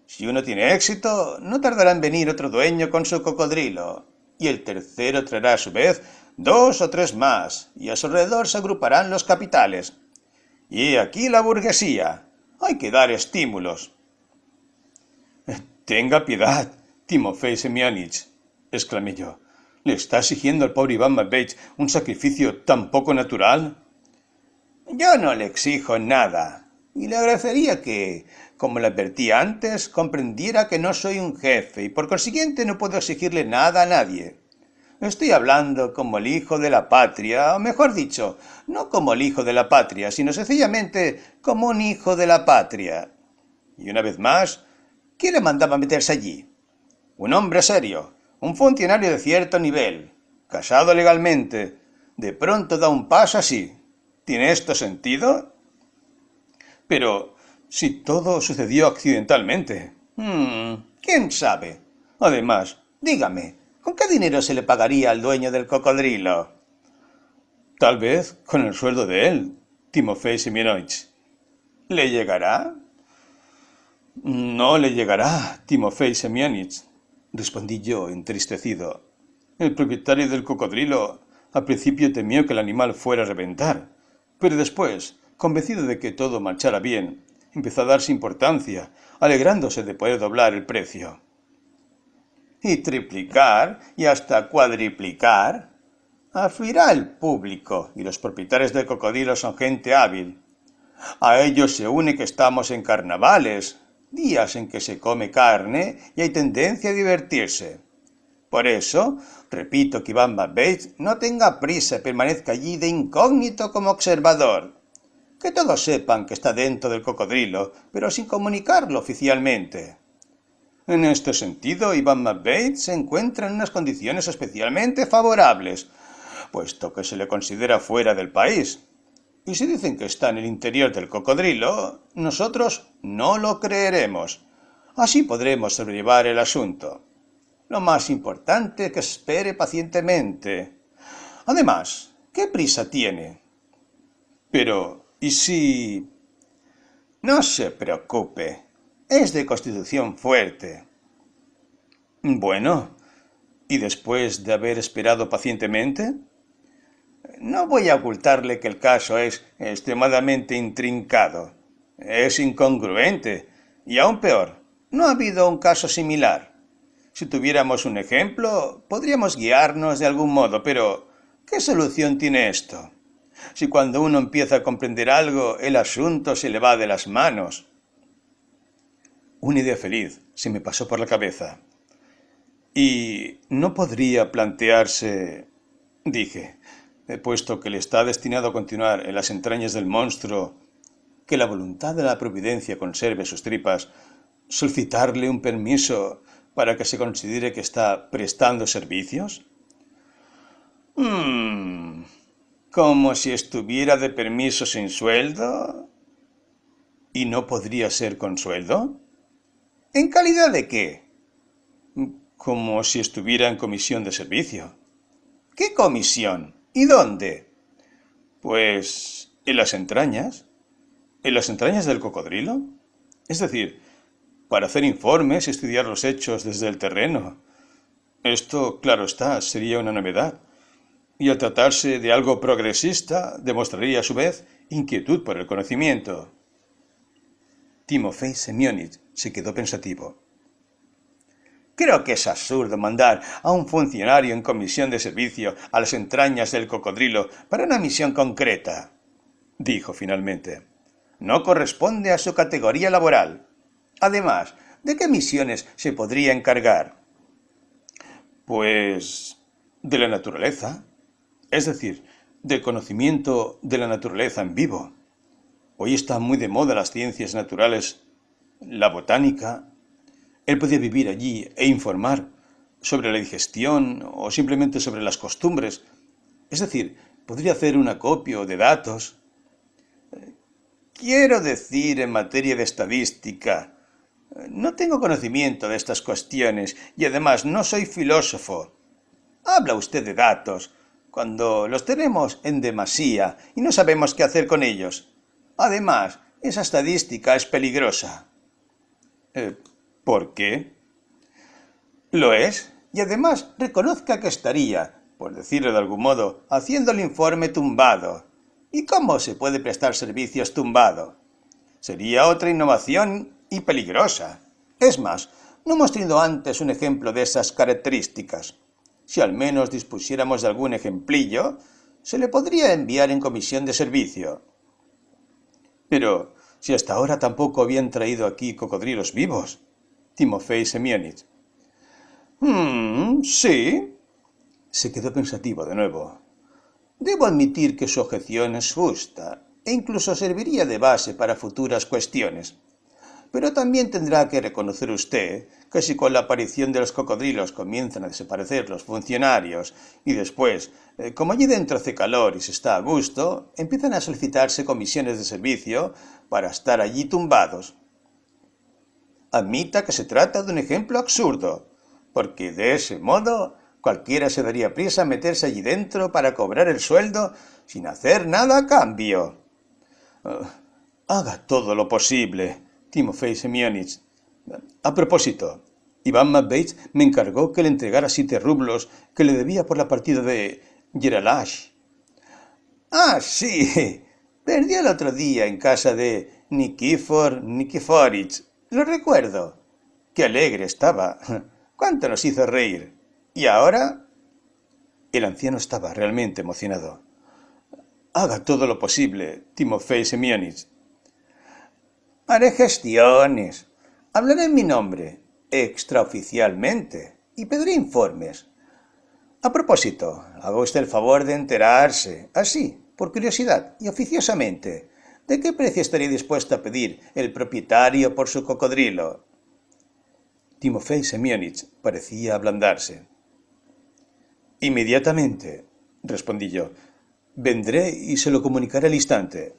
Si uno tiene éxito, no tardará en venir otro dueño con su cocodrilo, y el tercero traerá a su vez 2 o 3 más, y a su alrededor se agruparán los capitales. Y aquí la burguesía. Hay que dar estímulos. Tenga piedad, Timofei Semyonich, exclamé yo. ¿Le está exigiendo al pobre Iván Matveich un sacrificio tan poco natural? Yo no le exijo nada, y le agradecería que, como le advertí antes, comprendiera que no soy un jefe y por consiguiente no puedo exigirle nada a nadie. Estoy hablando como el hijo de la patria, o mejor dicho, no como el hijo de la patria, sino sencillamente como un hijo de la patria. Y una vez más, ¿quién le mandaba meterse allí? Un hombre serio, un funcionario de cierto nivel, casado legalmente, de pronto da un paso así. ¿Tiene esto sentido? Pero si todo sucedió accidentalmente. ¿Quién sabe? Además, dígame, ¿con qué dinero se le pagaría al dueño del cocodrilo? Tal vez con el sueldo de él, Timofei Semyonovich. ¿Le llegará? No le llegará, Timofei Semyonich, respondí yo, entristecido. El propietario del cocodrilo al principio temió que el animal fuera a reventar, pero después, convencido de que todo marchara bien, empezó a darse importancia, alegrándose de poder doblar el precio. Y triplicar y hasta cuadriplicar. Afluirá el público, y los propietarios del cocodrilo son gente hábil. A ellos se une que estamos en carnavales, días en que se come carne y hay tendencia a divertirse. Por eso, repito que Iván Matveich no tenga prisa y permanezca allí de incógnito como observador. Que todos sepan que está dentro del cocodrilo, pero sin comunicarlo oficialmente. En este sentido, Iván Matveich se encuentra en unas condiciones especialmente favorables, puesto que se le considera fuera del país. Y si dicen que está en el interior del cocodrilo, nosotros no lo creeremos. Así podremos sobrellevar el asunto. Lo más importante es que espere pacientemente. Además, ¿qué prisa tiene? Pero, ¿y si...? No se preocupe. Es de constitución fuerte. Bueno, ¿y después de haber esperado pacientemente? No voy a ocultarle que el caso es extremadamente intrincado. Es incongruente. Y aún peor, no ha habido un caso similar. Si tuviéramos un ejemplo, podríamos guiarnos de algún modo, pero ¿qué solución tiene esto? Si cuando uno empieza a comprender algo, el asunto se le va de las manos. Una idea feliz se me pasó por la cabeza. ¿Y no podría plantearse dije, puesto que le está destinado a continuar en las entrañas del monstruo, que la voluntad de la providencia conserve sus tripas, solicitarle un permiso para que se considere que está prestando servicios? ¿Como si estuviera de permiso sin sueldo? ¿Y no podría ser con sueldo? ¿En calidad de qué? Como si estuviera en comisión de servicio. ¿Qué comisión? ¿Y dónde? Pues en las entrañas. ¿En las entrañas del cocodrilo? Es decir, para hacer informes y estudiar los hechos desde el terreno. Esto, claro está, sería una novedad. Y al tratarse de algo progresista, demostraría a su vez inquietud por el conocimiento. Timofei Semyonich se quedó pensativo. Creo que es absurdo mandar a un funcionario en comisión de servicio a las entrañas del cocodrilo para una misión concreta, dijo finalmente. No corresponde a su categoría laboral. Además, ¿de qué misiones se podría encargar? Pues de la naturaleza, es decir, del conocimiento de la naturaleza en vivo. Hoy están muy de moda las ciencias naturales, la botánica. Él podía vivir allí e informar sobre la digestión o simplemente sobre las costumbres. Es decir, podría hacer un acopio de datos. Quiero decir, en materia de estadística, no tengo conocimiento de estas cuestiones y además no soy filósofo. Habla usted de datos, cuando los tenemos en demasía y no sabemos qué hacer con ellos. Además, esa estadística es peligrosa. ¿Por qué? Lo es, y además reconozca que estaría, por decirlo de algún modo, haciendo el informe tumbado. ¿Y cómo se puede prestar servicios tumbado? Sería otra innovación y peligrosa. Es más, no hemos tenido antes un ejemplo de esas características. Si al menos dispusiéramos de algún ejemplillo, se le podría enviar en comisión de servicio. Pero si hasta ahora tampoco habían traído aquí cocodrilos vivos. Timofei Semyonich. Sí. Se quedó pensativo de nuevo. Debo admitir que su objeción es justa e incluso serviría de base para futuras cuestiones. Pero también tendrá que reconocer usted que si con la aparición de los cocodrilos comienzan a desaparecer los funcionarios y después, como allí dentro hace calor y se está a gusto, empiezan a solicitarse comisiones de servicio para estar allí tumbados. Admita que se trata de un ejemplo absurdo, porque de ese modo cualquiera se daría prisa a meterse allí dentro para cobrar el sueldo sin hacer nada a cambio. Haga todo lo posible, Timofei Semyonich. A propósito, Iván Matveich me encargó que le entregara 7 rublos que le debía por la partida de Yeralash. Ah, sí. Perdió el otro día en casa de Nikifor Nikiforich. Lo recuerdo. Qué alegre estaba. Cuánto nos hizo reír. ¿Y ahora? El anciano estaba realmente emocionado. Haga todo lo posible, Timofei Semyonich. Haré gestiones. Hablaré en mi nombre, extraoficialmente, y pediré informes. A propósito, haga usted el favor de enterarse, así, por curiosidad y oficiosamente, de qué precio estaría dispuesto a pedir el propietario por su cocodrilo. Timofei Semyonich parecía ablandarse. Inmediatamente, respondí yo. Vendré y se lo comunicaré al instante.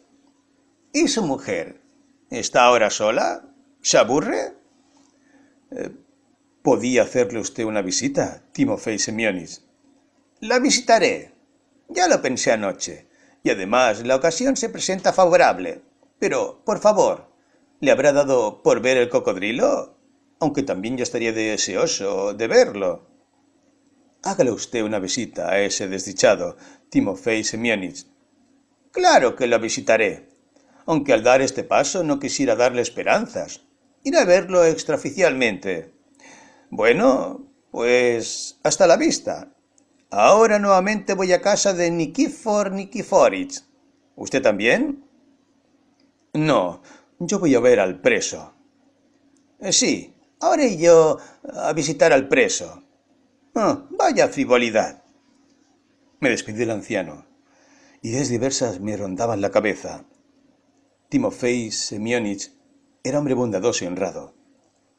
¿Y su mujer? ¿Está ahora sola? ¿Se aburre? ¿Podía hacerle usted una visita, Timofei Semyonich? La visitaré. Ya lo pensé anoche. Y además la ocasión se presenta favorable. Pero, por favor, ¿le habrá dado por ver el cocodrilo? Aunque también yo estaría deseoso de verlo. Hágale usted una visita a ese desdichado, Timofei Semyonich. Claro que lo visitaré, aunque al dar este paso no quisiera darle esperanzas. Iré a verlo extraoficialmente. Bueno, pues hasta la vista. Ahora nuevamente voy a casa de Nikifor Nikiforich. ¿Usted también? No, yo voy a ver al preso. Sí, ahora iré yo a visitar al preso. Vaya frivolidad. Me despedí del anciano. Ideas diversas me rondaban la cabeza. Timofei Semyonich era hombre bondadoso y honrado.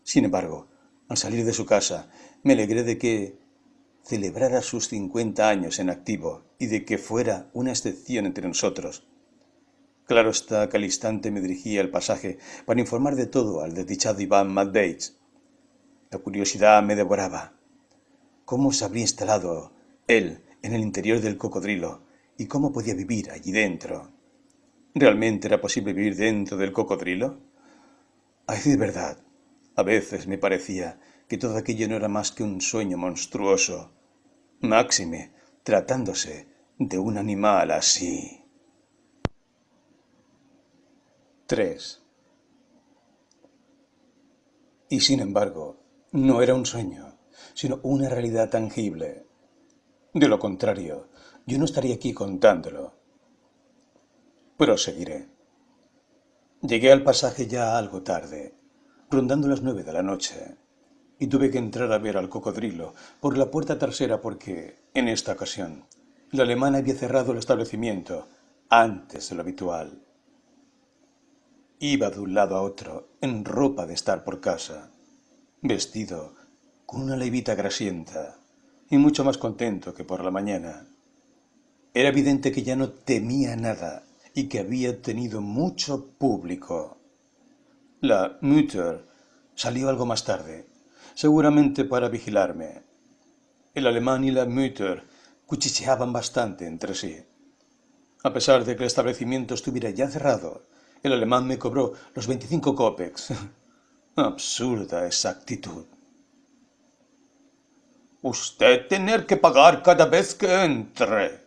Sin embargo, al salir de su casa, me alegré de que celebrara sus 50 años en activo y de que fuera una excepción entre nosotros. Claro está que al instante me dirigí al pasaje para informar de todo al desdichado Iván Matveich. La curiosidad me devoraba. ¿Cómo se habría instalado él en el interior del cocodrilo y cómo podía vivir allí dentro? ¿Realmente era posible vivir dentro del cocodrilo? A decir verdad, a veces me parecía que todo aquello no era más que un sueño monstruoso, máxime tratándose de un animal así. 3. Y sin embargo, no era un sueño, sino una realidad tangible. De lo contrario, yo no estaría aquí contándolo. Proseguiré. Llegué al pasaje ya algo tarde, rondando las 9 de la noche, y tuve que entrar a ver al cocodrilo por la puerta trasera porque, en esta ocasión, el alemán había cerrado el establecimiento antes de lo habitual. Iba de un lado a otro, en ropa de estar por casa, vestido con una levita grasienta y mucho más contento que por la mañana. Era evidente que ya no temía nada y que había tenido mucho público. La Mutter salió algo más tarde, seguramente para vigilarme. El alemán y la Mutter cuchicheaban bastante entre sí. A pesar de que el establecimiento estuviera ya cerrado, el alemán me cobró los 25 kopecks. Absurda exactitud. Usted tener que pagar cada vez que entre.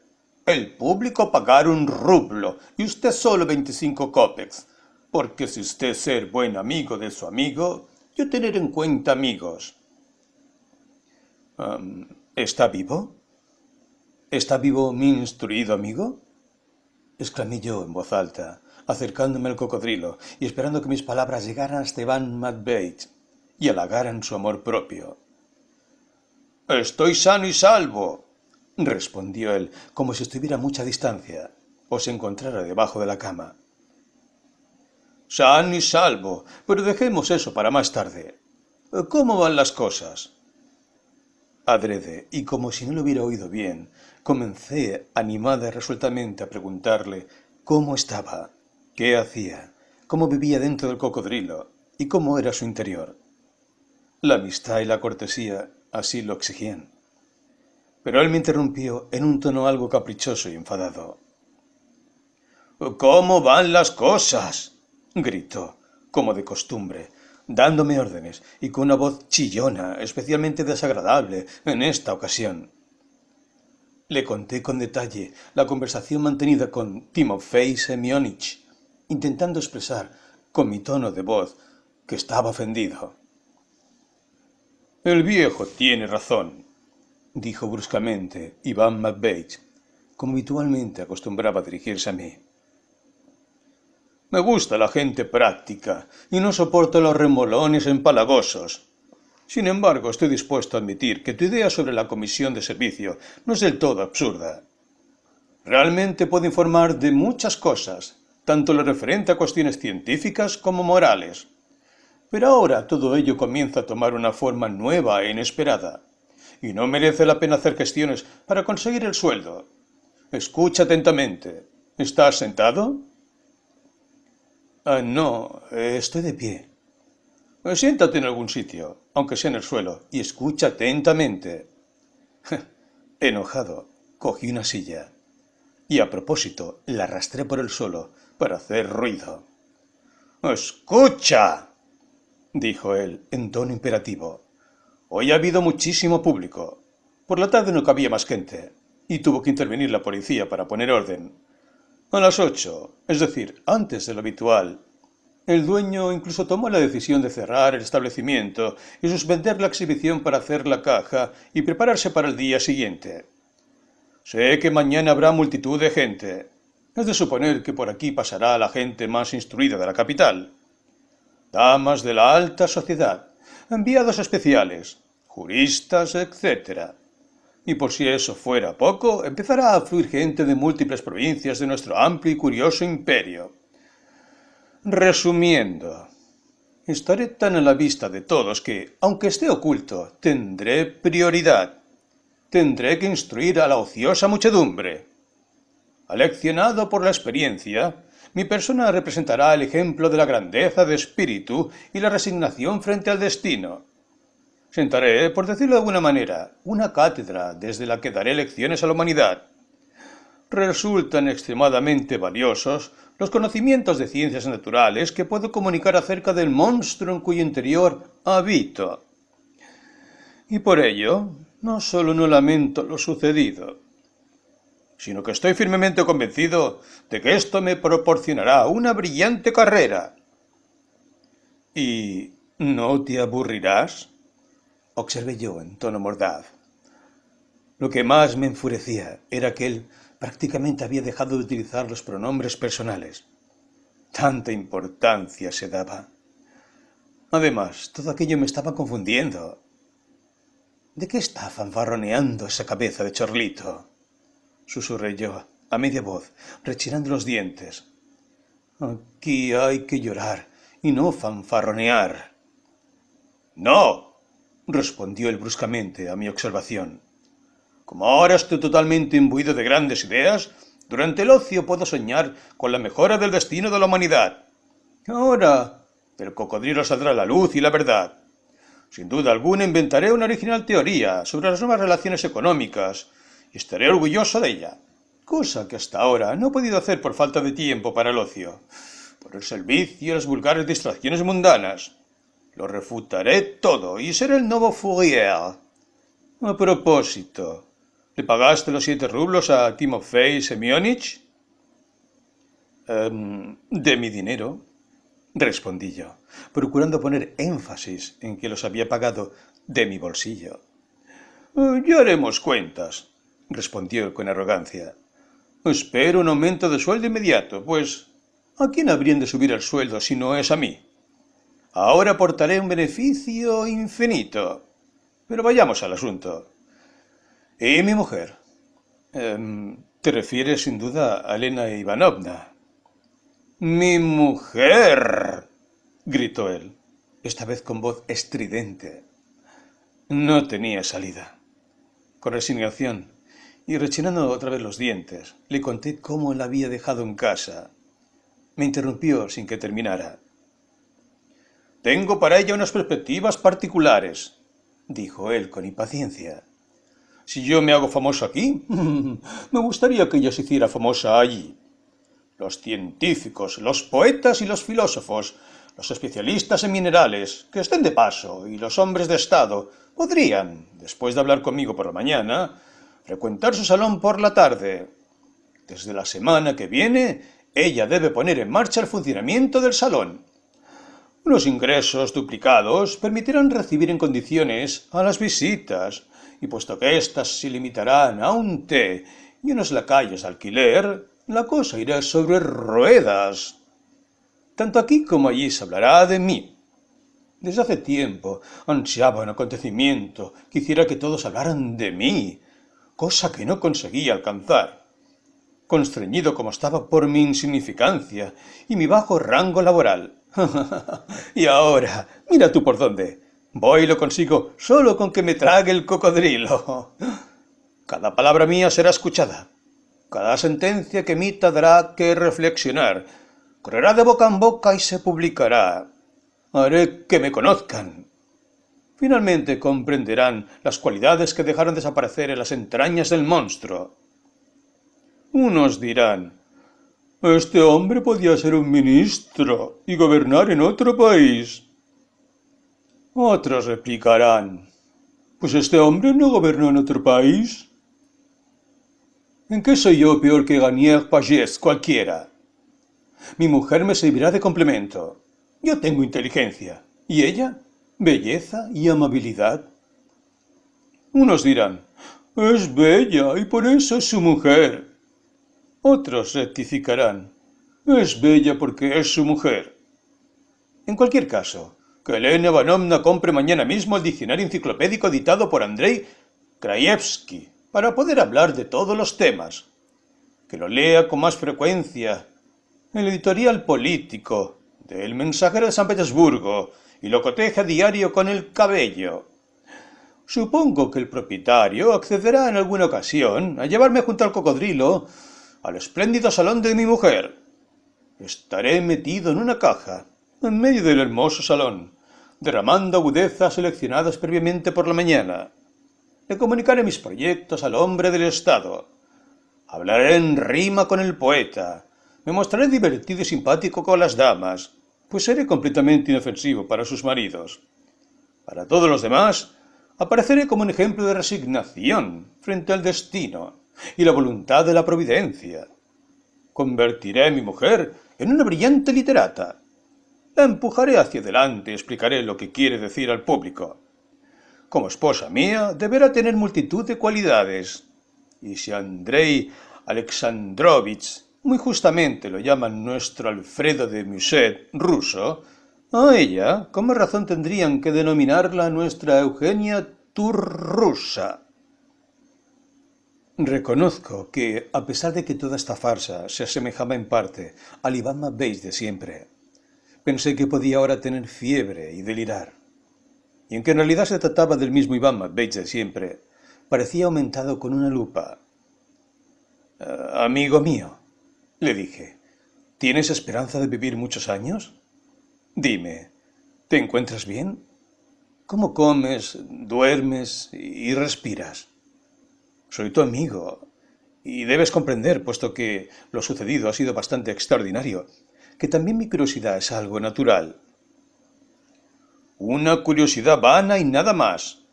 El público pagar 1 rublo y usted solo 25 kopecks. Porque si usted ser buen amigo de su amigo, yo tener en cuenta amigos. ¿Está vivo? ¿Está vivo mi instruido amigo? Exclamé yo en voz alta, acercándome al cocodrilo y esperando que mis palabras llegaran hasta Iván Matveich y halagaran su amor propio. «Estoy sano y salvo», respondió él, como si estuviera a mucha distancia o se encontrara debajo de la cama. «Sano y salvo, pero dejemos eso para más tarde. ¿Cómo van las cosas?» Adrede, y como si no lo hubiera oído bien, comencé animada y resueltamente a preguntarle cómo estaba, qué hacía, cómo vivía dentro del cocodrilo y cómo era su interior. La amistad y la cortesía así lo exigían. Pero él me interrumpió en un tono algo caprichoso y enfadado. «¿Cómo van las cosas?», gritó, como de costumbre, dándome órdenes y con una voz chillona, especialmente desagradable en esta ocasión. Le conté con detalle la conversación mantenida con Timofei Semyonich, intentando expresar, con mi tono de voz, que estaba ofendido. «El viejo tiene razón», dijo bruscamente Iván Matveich, como habitualmente acostumbraba a dirigirse a mí. «Me gusta la gente práctica y no soporto los remolones empalagosos. Sin embargo, estoy dispuesto a admitir que tu idea sobre la comisión de servicio no es del todo absurda. Realmente puede informar de muchas cosas, tanto lo referente a cuestiones científicas como morales. Pero ahora todo ello comienza a tomar una forma nueva e inesperada, y no merece la pena hacer gestiones para conseguir el sueldo. Escucha atentamente. ¿Estás sentado?» No, estoy de pie. Siéntate en algún sitio, aunque sea en el suelo, y escucha atentamente. Enojado, cogí una silla, y a propósito la arrastré por el suelo para hacer ruido. «¡Escucha!», dijo él en tono imperativo. «Hoy ha habido muchísimo público. Por la tarde no cabía más gente, y tuvo que intervenir la policía para poner orden. A las 8, es decir, antes de lo habitual, el dueño incluso tomó la decisión de cerrar el establecimiento y suspender la exhibición para hacer la caja y prepararse para el día siguiente. Sé que mañana habrá multitud de gente. Es de suponer que por aquí pasará la gente más instruida de la capital. Damas de la alta sociedad, enviados especiales, juristas, etc. Y por si eso fuera poco, empezará a fluir gente de múltiples provincias de nuestro amplio y curioso imperio. Resumiendo, estaré tan a la vista de todos que, aunque esté oculto, tendré prioridad. Tendré que instruir a la ociosa muchedumbre. Aleccionado por la experiencia, mi persona representará el ejemplo de la grandeza de espíritu y la resignación frente al destino. Sentaré, por decirlo de alguna manera, una cátedra desde la que daré lecciones a la humanidad. Resultan extremadamente valiosos los conocimientos de ciencias naturales que puedo comunicar acerca del monstruo en cuyo interior habito. Y por ello, no solo no lamento lo sucedido, sino que estoy firmemente convencido de que esto me proporcionará una brillante carrera. ¿Y no te aburrirás?, observé yo en tono mordaz. Lo que más me enfurecía era que él prácticamente había dejado de utilizar los pronombres personales. Tanta importancia se daba. Además, todo aquello me estaba confundiendo. ¿De qué está fanfarroneando esa cabeza de chorlito?, susurré yo, a media voz, rechinando los dientes. Aquí hay que llorar y no fanfarronear. ¡No!, respondió él bruscamente a mi observación. Como ahora estoy totalmente imbuido de grandes ideas, durante el ocio puedo soñar con la mejora del destino de la humanidad. Ahora el cocodrilo saldrá a la luz y la verdad. Sin duda alguna inventaré una original teoría sobre las nuevas relaciones económicas y estaré orgulloso de ella, cosa que hasta ahora no he podido hacer por falta de tiempo para el ocio, por el servicio y las vulgares distracciones mundanas. Lo refutaré todo y seré el nuevo Fourier. A propósito, ¿le pagaste los 7 rublos a Timofei Semyonich? De mi dinero, respondí yo, procurando poner énfasis en que los había pagado de mi bolsillo. Ya haremos cuentas, respondió con arrogancia. Espero un aumento de sueldo inmediato, pues ¿a quién habrían de subir el sueldo si no es a mí? Ahora aportaré un beneficio infinito. Pero vayamos al asunto. ¿Y mi mujer? Te refieres sin duda a Elena Ivanovna. ¡Mi mujer!, gritó él, esta vez con voz estridente. No tenía salida. Con resignación y rechinando otra vez los dientes, le conté cómo la había dejado en casa. Me interrumpió sin que terminara. Tengo para ella unas perspectivas particulares, dijo él con impaciencia. Si yo me hago famoso aquí, me gustaría que ella se hiciera famosa allí. Los científicos, los poetas y los filósofos, los especialistas en minerales, que estén de paso, y los hombres de Estado, podrían, después de hablar conmigo por la mañana, frecuentar su salón por la tarde. Desde la semana que viene, ella debe poner en marcha el funcionamiento del salón. Unos ingresos duplicados permitirán recibir en condiciones a las visitas, y puesto que éstas se limitarán a un té y unos lacayos de alquiler, la cosa irá sobre ruedas. Tanto aquí como allí se hablará de mí. Desde hace tiempo ansiaba un acontecimiento que hiciera que todos hablaran de mí, cosa que no conseguía alcanzar. Constreñido como estaba por mi insignificancia y mi bajo rango laboral. Y ahora, mira tú por dónde. Voy y lo consigo solo con que me trague el cocodrilo. Cada palabra mía será escuchada. Cada sentencia que emita dará que reflexionar. Correrá de boca en boca y se publicará. Haré que me conozcan. Finalmente comprenderán las cualidades que dejaron desaparecer en las entrañas del monstruo. Unos dirán: este hombre podía ser un ministro y gobernar en otro país. Otros replicarán: pues este hombre no gobernó en otro país. ¿En qué soy yo peor que Garnier Pagès cualquiera? Mi mujer me servirá de complemento. Yo tengo inteligencia, y ella, belleza y amabilidad. Unos dirán: es bella y por eso es su mujer. Otros rectificarán: es bella porque es su mujer. En cualquier caso, que Elena Ivanovna compre mañana mismo el diccionario enciclopédico editado por Andrei Krajewski para poder hablar de todos los temas. Que lo lea con más frecuencia el editorial político del Mensajero de San Petersburgo y lo coteje a diario con el Cabello. Supongo que el propietario accederá en alguna ocasión a llevarme junto al cocodrilo al espléndido salón de mi mujer. Estaré metido en una caja, en medio del hermoso salón, derramando agudezas seleccionadas previamente por la mañana. Le comunicaré mis proyectos al hombre del Estado. Hablaré en rima con el poeta. Me mostraré divertido y simpático con las damas, pues seré completamente inofensivo para sus maridos. Para todos los demás, apareceré como un ejemplo de resignación frente al destino y la voluntad de la providencia. Convertiré a mi mujer en una brillante literata. La empujaré hacia adelante y explicaré lo que quiere decir al público. Como esposa mía, deberá tener multitud de cualidades. Y si Andrei Alexandrovich, muy justamente lo llaman nuestro Alfredo de Musset ruso, a ella, ¿con más razón tendrían que denominarla nuestra Eugenia Turrusa? Reconozco que, a pesar de que toda esta farsa se asemejaba en parte al Iván Matveich de siempre, pensé que podía ahora tener fiebre y delirar. Y aunque en realidad se trataba del mismo Iván Matveich de siempre, parecía aumentado con una lupa. Amigo mío, le dije, ¿tienes esperanza de vivir muchos años? Dime, ¿te encuentras bien? ¿Cómo comes, duermes y respiras? Soy tu amigo, y debes comprender, puesto que lo sucedido ha sido bastante extraordinario, que también mi curiosidad es algo natural. Una curiosidad vana y nada más,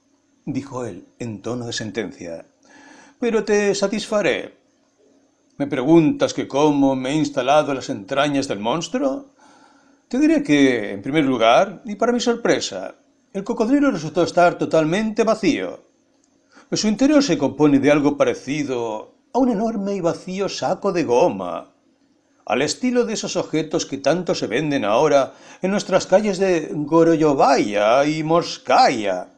dijo él en tono de sentencia. Pero te satisfaré. ¿Me preguntas que cómo me he instalado en las entrañas del monstruo? Te diré que, en primer lugar, y para mi sorpresa, el cocodrilo resultó estar totalmente vacío. Su interior se compone de algo parecido a un enorme y vacío saco de goma, al estilo de esos objetos que tanto se venden ahora en nuestras calles de Goroyovaya y Morskaya,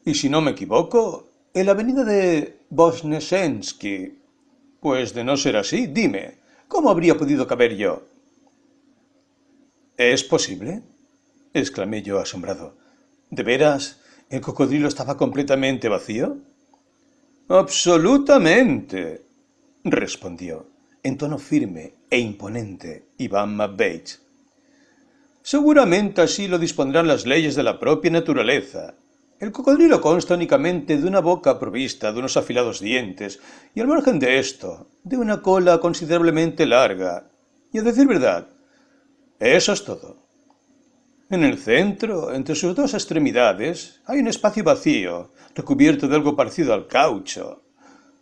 y si no me equivoco, en la avenida de Voznesensky. Pues de no ser así, dime, ¿cómo habría podido caber yo? ¿Es posible?, exclamé yo asombrado. ¿De veras el cocodrilo estaba completamente vacío? Absolutamente, respondió, en tono firme e imponente, Iván Matveich. Seguramente así lo dispondrán las leyes de la propia naturaleza. El cocodrilo consta únicamente de una boca provista de unos afilados dientes, y al margen de esto, de una cola considerablemente larga. Y a decir verdad, eso es todo. En el centro, entre sus dos extremidades, hay un espacio vacío, recubierto de algo parecido al caucho.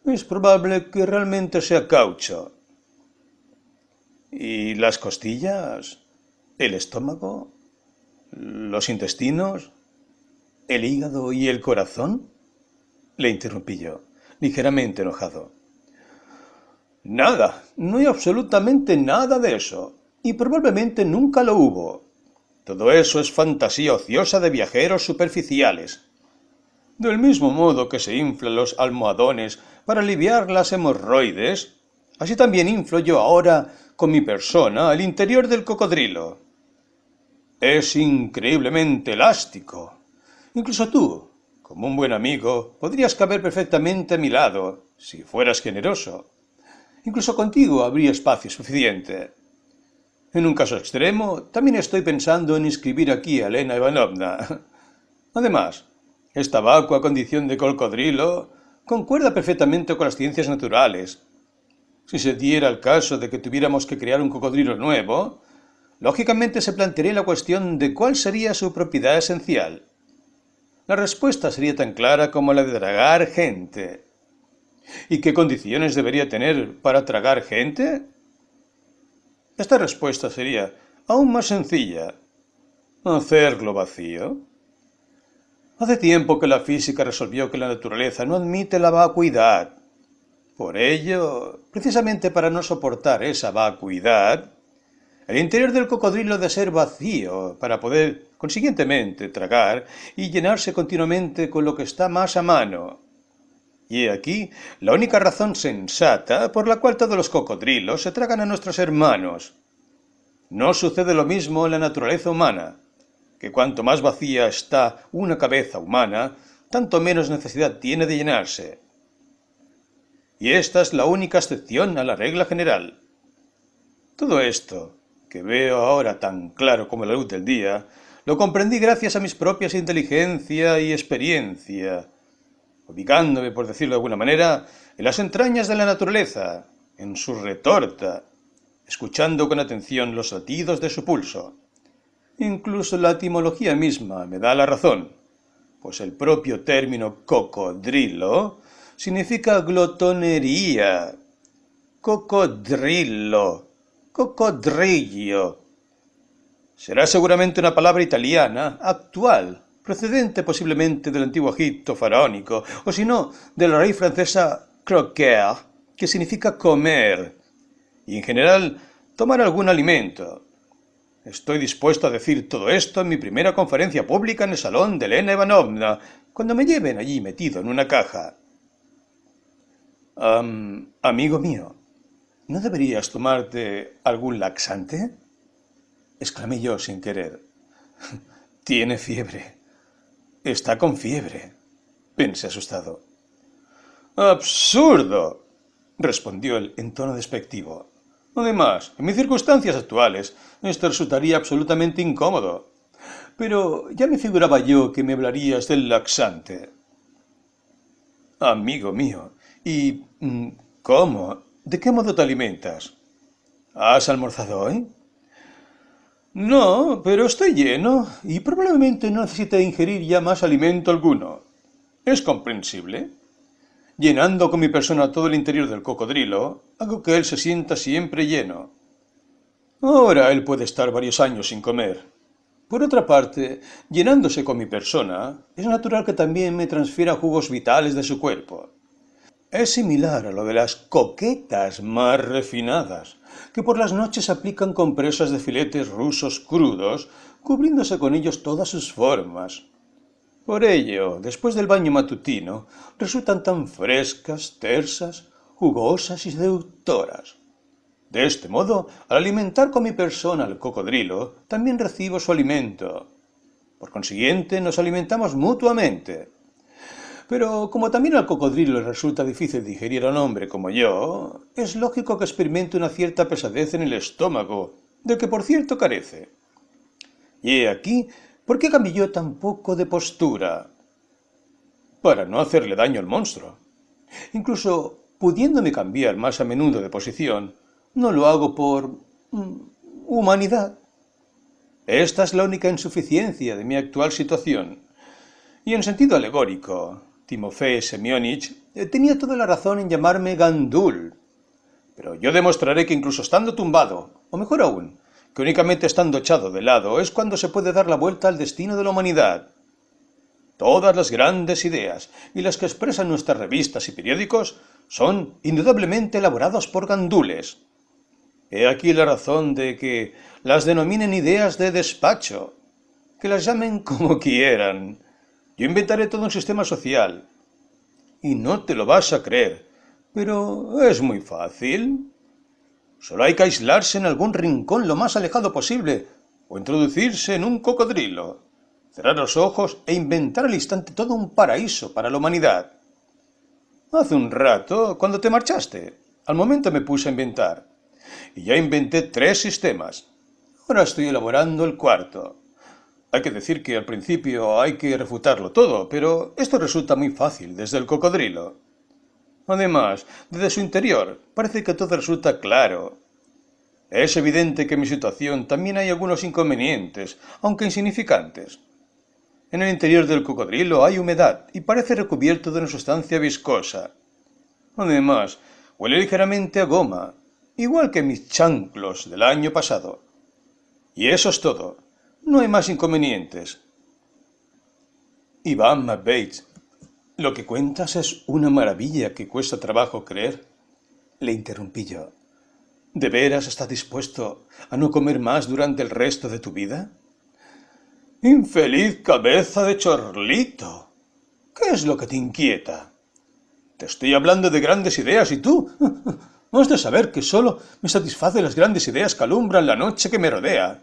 Es probable que realmente sea caucho. ¿Y las costillas? ¿El estómago? ¿Los intestinos? ¿El hígado y el corazón? Le interrumpí yo, ligeramente enojado. Nada, no hay absolutamente nada de eso, y probablemente nunca lo hubo. Todo eso es fantasía ociosa de viajeros superficiales. Del mismo modo que se inflan los almohadones para aliviar las hemorroides, así también inflo yo ahora con mi persona al interior del cocodrilo. Es increíblemente elástico. Incluso tú, como un buen amigo, podrías caber perfectamente a mi lado, si fueras generoso. Incluso contigo habría espacio suficiente. En un caso extremo, también estoy pensando en inscribir aquí a Elena Ivanovna. Además, esta vacua condición de cocodrilo concuerda perfectamente con las ciencias naturales. Si se diera el caso de que tuviéramos que crear un cocodrilo nuevo, lógicamente se plantearía la cuestión de cuál sería su propiedad esencial. La respuesta sería tan clara como la de tragar gente. ¿Y qué condiciones debería tener para tragar gente? Esta respuesta sería aún más sencilla. ¿Hacerlo vacío? Hace tiempo que la física resolvió que la naturaleza no admite la vacuidad. Por ello, precisamente para no soportar esa vacuidad, el interior del cocodrilo ha de ser vacío para poder, consiguientemente, tragar y llenarse continuamente con lo que está más a mano. Y he aquí la única razón sensata por la cual todos los cocodrilos se tragan a nuestros hermanos. No sucede lo mismo en la naturaleza humana, que cuanto más vacía está una cabeza humana, tanto menos necesidad tiene de llenarse. Y esta es la única excepción a la regla general. Todo esto, que veo ahora tan claro como la luz del día, lo comprendí gracias a mis propias inteligencia y experiencia, ubicándome, por decirlo de alguna manera, en las entrañas de la naturaleza, en su retorta, escuchando con atención los latidos de su pulso. Incluso la etimología misma me da la razón, pues el propio término cocodrilo significa glotonería. Cocodrillo, cocodrillo. Será seguramente una palabra italiana, actual, procedente posiblemente del antiguo Egipto faraónico, o si no, de la raíz francesa croquer, que significa comer, y en general tomar algún alimento. Estoy dispuesto a decir todo esto en mi primera conferencia pública en el salón de Elena Ivanovna, cuando me lleven allí metido en una caja. Amigo mío, ¿no deberías tomarte algún laxante? Exclamé yo sin querer. Tiene fiebre. Está con fiebre, pensé asustado. ¡Absurdo!, respondió él en tono despectivo. Además, en mis circunstancias actuales, esto resultaría absolutamente incómodo. Pero ya me figuraba yo que me hablarías del laxante. Amigo mío, ¿y cómo? ¿De qué modo te alimentas? ¿Has almorzado hoy? No, pero estoy lleno y probablemente no necesite ingerir ya más alimento alguno. Es comprensible. Llenando con mi persona todo el interior del cocodrilo, hago que él se sienta siempre lleno. Ahora él puede estar varios años sin comer. Por otra parte, llenándose con mi persona, es natural que también me transfiera jugos vitales de su cuerpo. Es similar a lo de las coquetas más refinadas, que por las noches aplican compresas de filetes rusos crudos, cubriéndose con ellos todas sus formas. Por ello, después del baño matutino, resultan tan frescas, tersas, jugosas y seductoras. De este modo, al alimentar con mi persona al cocodrilo, también recibo su alimento. Por consiguiente, nos alimentamos mutuamente. Pero como también al cocodrilo le resulta difícil digerir a un hombre como yo, es lógico que experimente una cierta pesadez en el estómago, del que por cierto carece. Y he aquí por qué cambié yo tan poco de postura. Para no hacerle daño al monstruo. Incluso pudiéndome cambiar más a menudo de posición, no lo hago por humanidad. Esta es la única insuficiencia de mi actual situación. Y en sentido alegórico, Timofei Semyonich tenía toda la razón en llamarme gandul. Pero yo demostraré que incluso estando tumbado, o mejor aún, que únicamente estando echado de lado es cuando se puede dar la vuelta al destino de la humanidad. Todas las grandes ideas y las que expresan nuestras revistas y periódicos son indudablemente elaborados por gandules. He aquí la razón de que las denominen ideas de despacho, que las llamen como quieran. Yo inventaré todo un sistema social. Y no te lo vas a creer, pero es muy fácil. Solo hay que aislarse en algún rincón lo más alejado posible, o introducirse en un cocodrilo, cerrar los ojos e inventar al instante todo un paraíso para la humanidad. Hace un rato, cuando te marchaste, al momento me puse a inventar, y ya inventé 3 sistemas. Ahora estoy elaborando el 4. Hay que decir que al principio hay que refutarlo todo, pero esto resulta muy fácil desde el cocodrilo. Además, desde su interior, parece que todo resulta claro. Es evidente que en mi situación también hay algunos inconvenientes, aunque insignificantes. En el interior del cocodrilo hay humedad y parece recubierto de una sustancia viscosa. Además, huele ligeramente a goma, igual que mis chanclos del año pasado. Y eso es todo. No hay más inconvenientes. Iván Matveich, lo que cuentas es una maravilla que cuesta trabajo creer. Le interrumpí yo. ¿De veras estás dispuesto a no comer más durante el resto de tu vida? ¡Infeliz cabeza de chorlito! ¿Qué es lo que te inquieta? Te estoy hablando de grandes ideas y tú no has de saber que solo me satisfacen las grandes ideas que alumbran la noche que me rodea.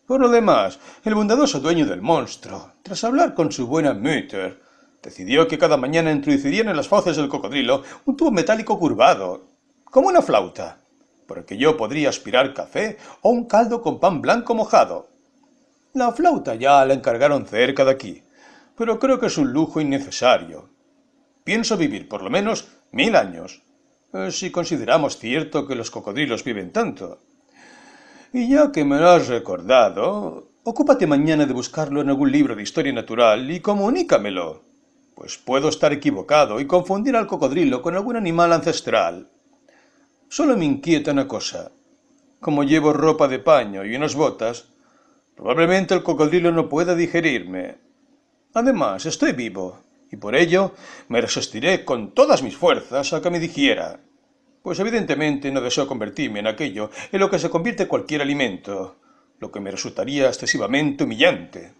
Por lo demás, el bondadoso dueño del monstruo, tras hablar con su buena Mütter, decidió que cada mañana introducirían en las fauces del cocodrilo un tubo metálico curvado, como una flauta, por el que yo podría aspirar café o un caldo con pan blanco mojado. La flauta ya la encargaron cerca de aquí, pero creo que es un lujo innecesario. Pienso vivir por lo menos 1000 años, si consideramos cierto que los cocodrilos viven tanto. Y ya que me lo has recordado, ocúpate mañana de buscarlo en algún libro de historia natural y comunícamelo, pues puedo estar equivocado y confundir al cocodrilo con algún animal ancestral. Solo me inquieta una cosa. Como llevo ropa de paño y unas botas, probablemente el cocodrilo no pueda digerirme. Además, estoy vivo, y por ello me resistiré con todas mis fuerzas a que me digiera, pues evidentemente no deseo convertirme en aquello en lo que se convierte cualquier alimento, lo que me resultaría excesivamente humillante.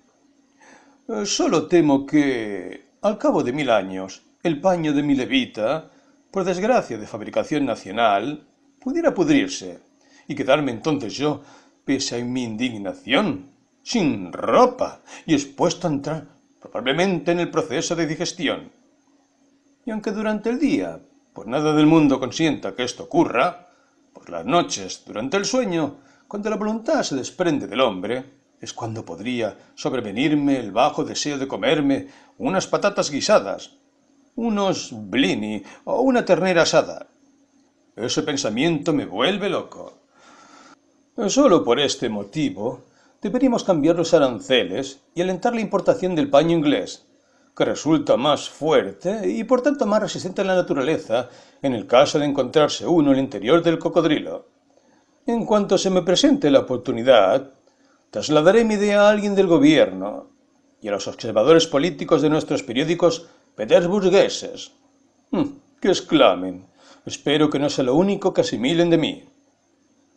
Solo temo que, al cabo de 1000 años, el paño de mi levita, por desgracia de fabricación nacional, pudiera pudrirse, y quedarme entonces yo, pese a mi indignación, sin ropa y expuesto a entrar probablemente en el proceso de digestión. Y aunque durante el día, por nada del mundo consienta que esto ocurra, por las noches, durante el sueño, cuando la voluntad se desprende del hombre, es cuando podría sobrevenirme el bajo deseo de comerme unas patatas guisadas, unos blini o una ternera asada. Ese pensamiento me vuelve loco. Solo por este motivo deberíamos cambiar los aranceles y alentar la importación del paño inglés, que resulta más fuerte y por tanto más resistente a la naturaleza en el caso de encontrarse uno en el interior del cocodrilo. En cuanto se me presente la oportunidad, trasladaré mi idea a alguien del gobierno y a los observadores políticos de nuestros periódicos petersburgueses. Que exclamen: espero que no sea lo único que asimilen de mí.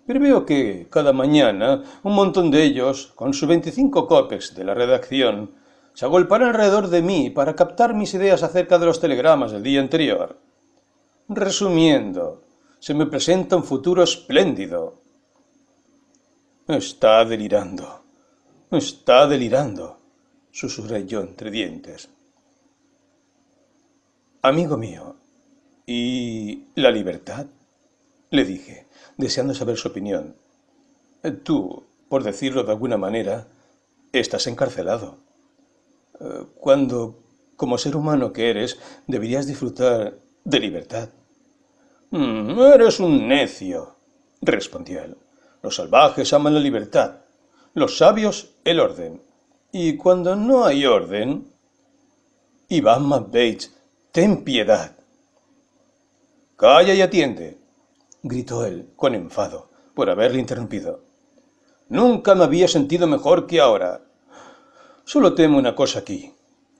Pero veo que, cada mañana, un montón de ellos, con sus 25 copex de la redacción, se agolparán alrededor de mí para captar mis ideas acerca de los telegramas del día anterior. Resumiendo, se me presenta un futuro espléndido. Está delirando, susurré yo entre dientes. Amigo mío, ¿y la libertad?, le dije, deseando saber su opinión. Tú, por decirlo de alguna manera, estás encarcelado. Cuando, como ser humano que eres, deberías disfrutar de libertad. Eres un necio, respondió él. Los salvajes aman la libertad, los sabios el orden. Y cuando no hay orden... Iván Bates, ten piedad. Calla y atiende, gritó él, con enfado, por haberle interrumpido. Nunca me había sentido mejor que ahora. Solo temo una cosa aquí.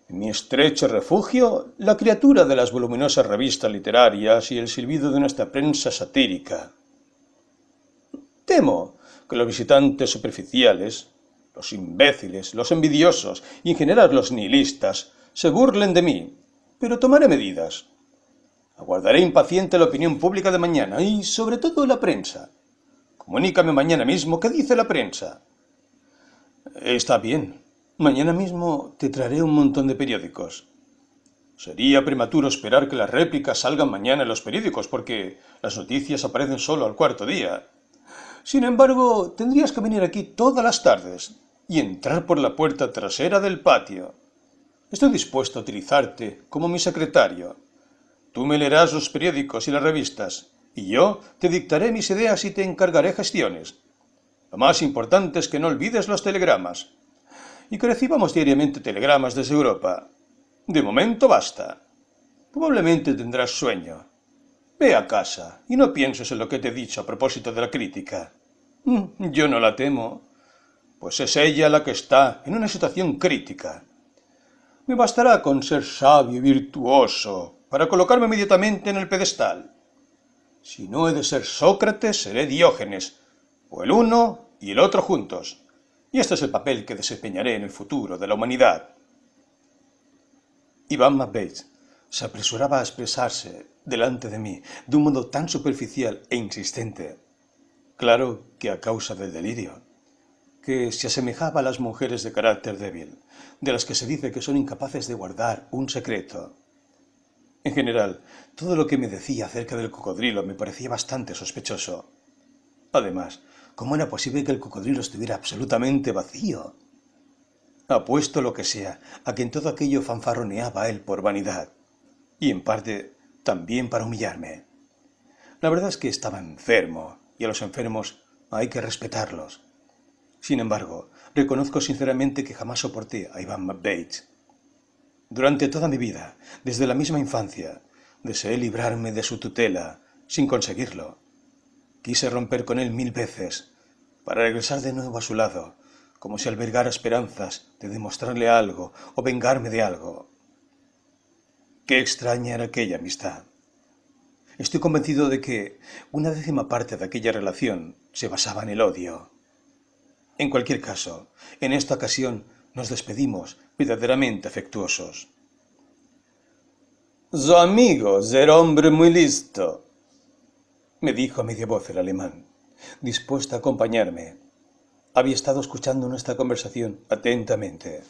En mi estrecho refugio, la criatura de las voluminosas revistas literarias y el silbido de nuestra prensa satírica. Temo que los visitantes superficiales, los imbéciles, los envidiosos y en general los nihilistas se burlen de mí, pero tomaré medidas. Aguardaré impaciente la opinión pública de mañana y, sobre todo, la prensa. Comunícame mañana mismo qué dice la prensa. Está bien. Mañana mismo te traeré un montón de periódicos. Sería prematuro esperar que las réplicas salgan mañana en los periódicos, porque las noticias aparecen solo al cuarto día. Sin embargo, tendrías que venir aquí todas las tardes y entrar por la puerta trasera del patio. Estoy dispuesto a utilizarte como mi secretario. Tú me leerás los periódicos y las revistas, y yo te dictaré mis ideas y te encargaré gestiones. Lo más importante es que no olvides los telegramas, y que recibamos diariamente telegramas desde Europa. De momento basta. Probablemente tendrás sueño. Ve a casa y no pienses en lo que te he dicho a propósito de la crítica. Yo no la temo, pues es ella la que está en una situación crítica. Me bastará con ser sabio y virtuoso para colocarme inmediatamente en el pedestal. Si no he de ser Sócrates, seré Diógenes, o el uno y el otro juntos. Y este es el papel que desempeñaré en el futuro de la humanidad. Iván Bates se apresuraba a expresarse delante de mí de un modo tan superficial e insistente, claro que a causa del delirio, que se asemejaba a las mujeres de carácter débil, de las que se dice que son incapaces de guardar un secreto. En general, todo lo que me decía acerca del cocodrilo me parecía bastante sospechoso. Además, ¿cómo era posible que el cocodrilo estuviera absolutamente vacío? Apuesto lo que sea a que en todo aquello fanfarroneaba él por vanidad, y en parte también para humillarme. La verdad es que estaba enfermo, y a los enfermos hay que respetarlos. Sin embargo, reconozco sinceramente que jamás soporté a Ivan Bates. Durante toda mi vida, desde la misma infancia, deseé librarme de su tutela, sin conseguirlo. Quise romper con él 1000 veces, para regresar de nuevo a su lado, como si albergara esperanzas de demostrarle algo o vengarme de algo. Qué extraña era aquella amistad. Estoy convencido de que una 10ª parte de aquella relación se basaba en el odio. En cualquier caso, en esta ocasión nos despedimos verdaderamente afectuosos. «Su amigo era hombre muy listo», me dijo a media voz el alemán, dispuesto a acompañarme. Había estado escuchando nuestra conversación atentamente.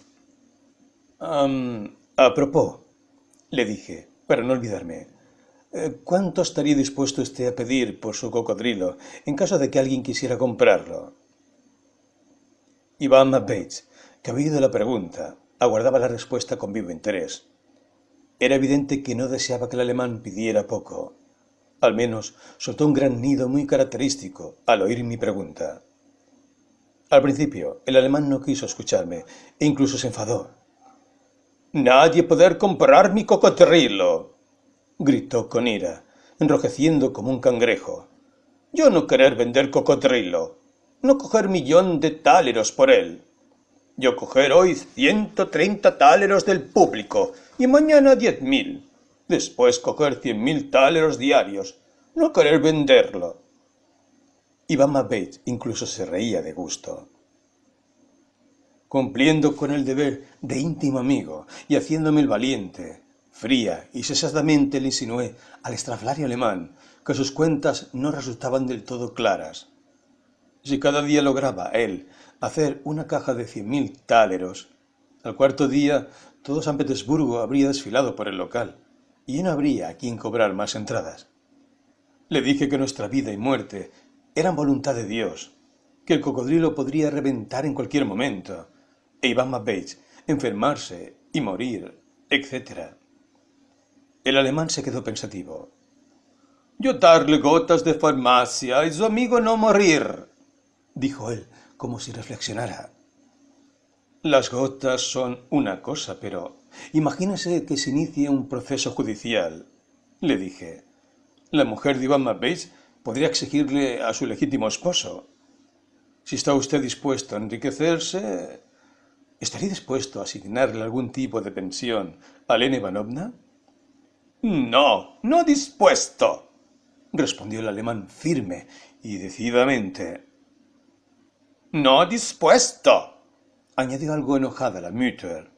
A propós, le dije, para no olvidarme, ¿cuánto estaría dispuesto usted a pedir por su cocodrilo en caso de que alguien quisiera comprarlo? Ivan Bates, que había oído la pregunta, aguardaba la respuesta con vivo interés. Era evidente que no deseaba que el alemán pidiera poco. Al menos soltó un gran nido muy característico al oír mi pregunta. Al principio, el alemán no quiso escucharme e incluso se enfadó. «Nadie poder comprar mi cocodrilo», gritó con ira, enrojeciendo como un cangrejo. «Yo no querer vender cocodrilo, no coger 1.000.000 de táleros por él. Yo coger hoy 130 táleros del público y mañana 10.000. Después coger 100.000 táleros diarios, no querer venderlo». Ivan Bates incluso se reía de gusto. Cumpliendo con el deber de íntimo amigo y haciéndome el valiente, fría y sesadamente le insinué al estrafalario alemán que sus cuentas no resultaban del todo claras. Si cada día lograba él hacer una caja de 100.000 táleros, al cuarto día todo San Petersburgo habría desfilado por el local y no habría a quien cobrar más entradas. Le dije que nuestra vida y muerte eran voluntad de Dios, que el cocodrilo podría reventar en cualquier momento, e Ivan Bates enfermarse y morir, etc. El alemán se quedó pensativo. «Yo darle gotas de farmacia y su amigo no morir», dijo él, como si reflexionara. «Las gotas son una cosa, pero imagínese que se inicie un proceso judicial», le dije. «La mujer de Ivan Bates podría exigirle a su legítimo esposo. Si está usted dispuesto a enriquecerse, ¿estaría dispuesto a asignarle algún tipo de pensión a Elena Ivanovna?» «No, no dispuesto», respondió el alemán firme y decididamente. «No dispuesto», añadió algo enojada la Mutter.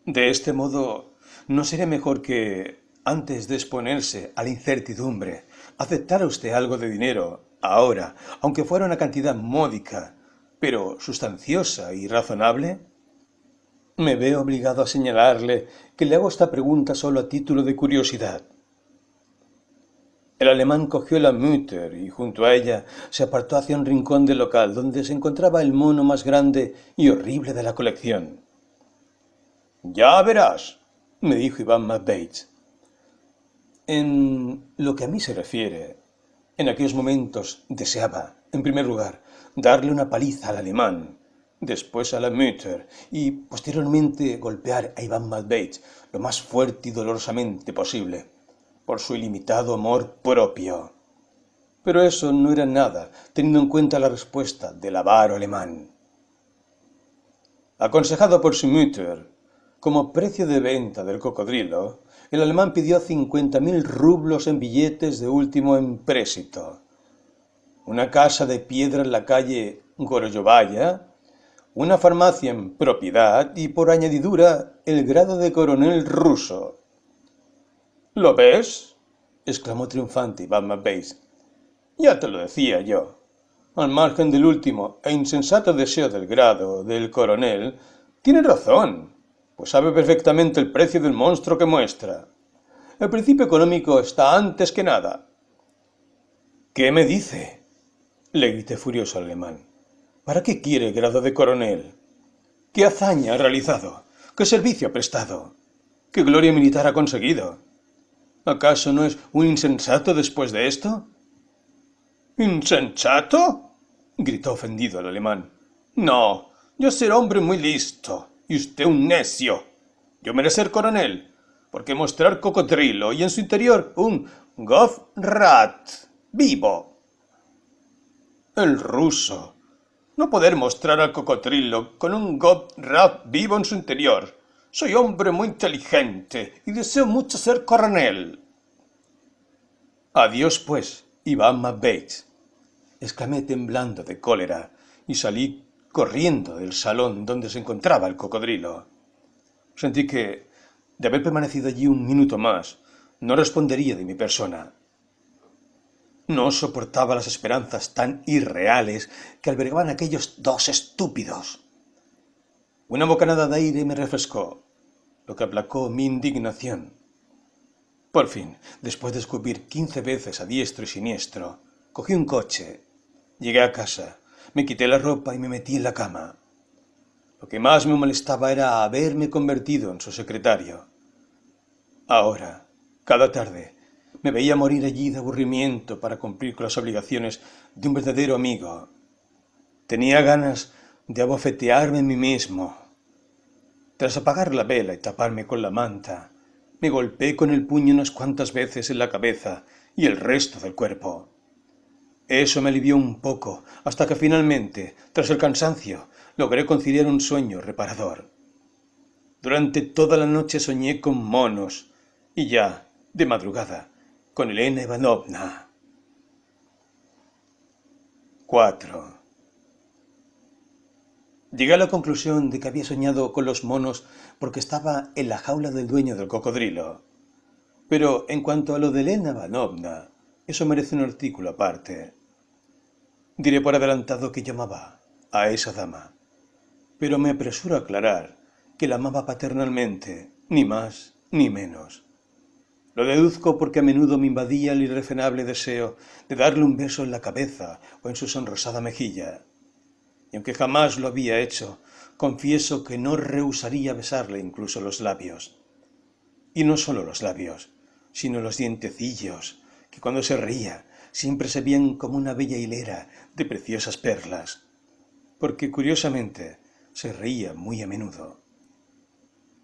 «De este modo, ¿no sería mejor que, antes de exponerse a la incertidumbre, aceptara usted algo de dinero, ahora, aunque fuera una cantidad módica, pero sustanciosa y razonable?» Me veo obligado a señalarle que le hago esta pregunta solo a título de curiosidad. El alemán cogió la Mutter y junto a ella se apartó hacia un rincón del local donde se encontraba el mono más grande y horrible de la colección. «Ya verás», me dijo Ivan Bates. En lo que a mí se refiere, en aquellos momentos deseaba, en primer lugar, darle una paliza al alemán, después a la Mutter y posteriormente golpear a Ivan Bates lo más fuerte y dolorosamente posible, por su ilimitado amor propio. Pero eso no era nada, teniendo en cuenta la respuesta del avaro alemán. Aconsejado por su Mutter, como precio de venta del cocodrilo, el alemán pidió 50.000 rublos en billetes de último empréstito. Una casa de piedra en la calle Gorojovaya, una farmacia en propiedad y por añadidura el grado de coronel ruso. ¿Lo ves?, exclamó triunfante Iván Matvеич. Ya te lo decía yo. Al margen del último e insensato deseo del grado del coronel, tiene razón, pues sabe perfectamente el precio del monstruo que muestra. El principio económico está antes que nada. ¿Qué me dice?, le grité furioso al alemán. ¿Para qué quiere el grado de coronel? ¿Qué hazaña ha realizado? ¿Qué servicio ha prestado? ¿Qué gloria militar ha conseguido? ¿Acaso no es un insensato después de esto? ¿Insensato?, gritó ofendido el alemán. No, yo seré hombre muy listo, y usted un necio. Yo merecer coronel, porque mostrar cocodrilo y en su interior un Gofrat vivo. El ruso. No poder mostrar al cocodrilo con un Gofrat vivo en su interior. Soy hombre muy inteligente y deseo mucho ser coronel. Adiós, pues, Iván Matvеич, exclamé temblando de cólera, y salí corriendo del salón donde se encontraba el cocodrilo. Sentí que, de haber permanecido allí un minuto más, no respondería de mi persona. No soportaba las esperanzas tan irreales que albergaban aquellos dos estúpidos. Una bocanada de aire me refrescó, lo que aplacó mi indignación. Por fin, después de escupir 15 veces a diestro y siniestro, cogí un coche, llegué a casa, me quité la ropa y me metí en la cama. Lo que más me molestaba era haberme convertido en su secretario. Ahora, cada tarde, me veía morir allí de aburrimiento para cumplir con las obligaciones de un verdadero amigo. Tenía ganas de abofetearme en mí mismo. Tras apagar la vela y taparme con la manta, me golpeé con el puño unas cuantas veces en la cabeza y el resto del cuerpo. Eso me alivió un poco, hasta que finalmente, tras el cansancio, logré conciliar un sueño reparador. Durante toda la noche soñé con monos, y ya, de madrugada, con Elena Ivanovna. 4. Llegué a la conclusión de que había soñado con los monos porque estaba en la jaula del dueño del cocodrilo. Pero en cuanto a lo de Elena Ivanovna, eso merece un artículo aparte. Diré por adelantado que yo amaba a esa dama, pero me apresuro a aclarar que la amaba paternalmente, ni más ni menos. Lo deduzco porque a menudo me invadía el irrefrenable deseo de darle un beso en la cabeza o en su sonrosada mejilla. Y aunque jamás lo había hecho, confieso que no rehusaría besarle incluso los labios. Y no solo los labios, sino los dientecillos, que cuando se reía siempre se veían como una bella hilera de preciosas perlas, porque curiosamente se reía muy a menudo.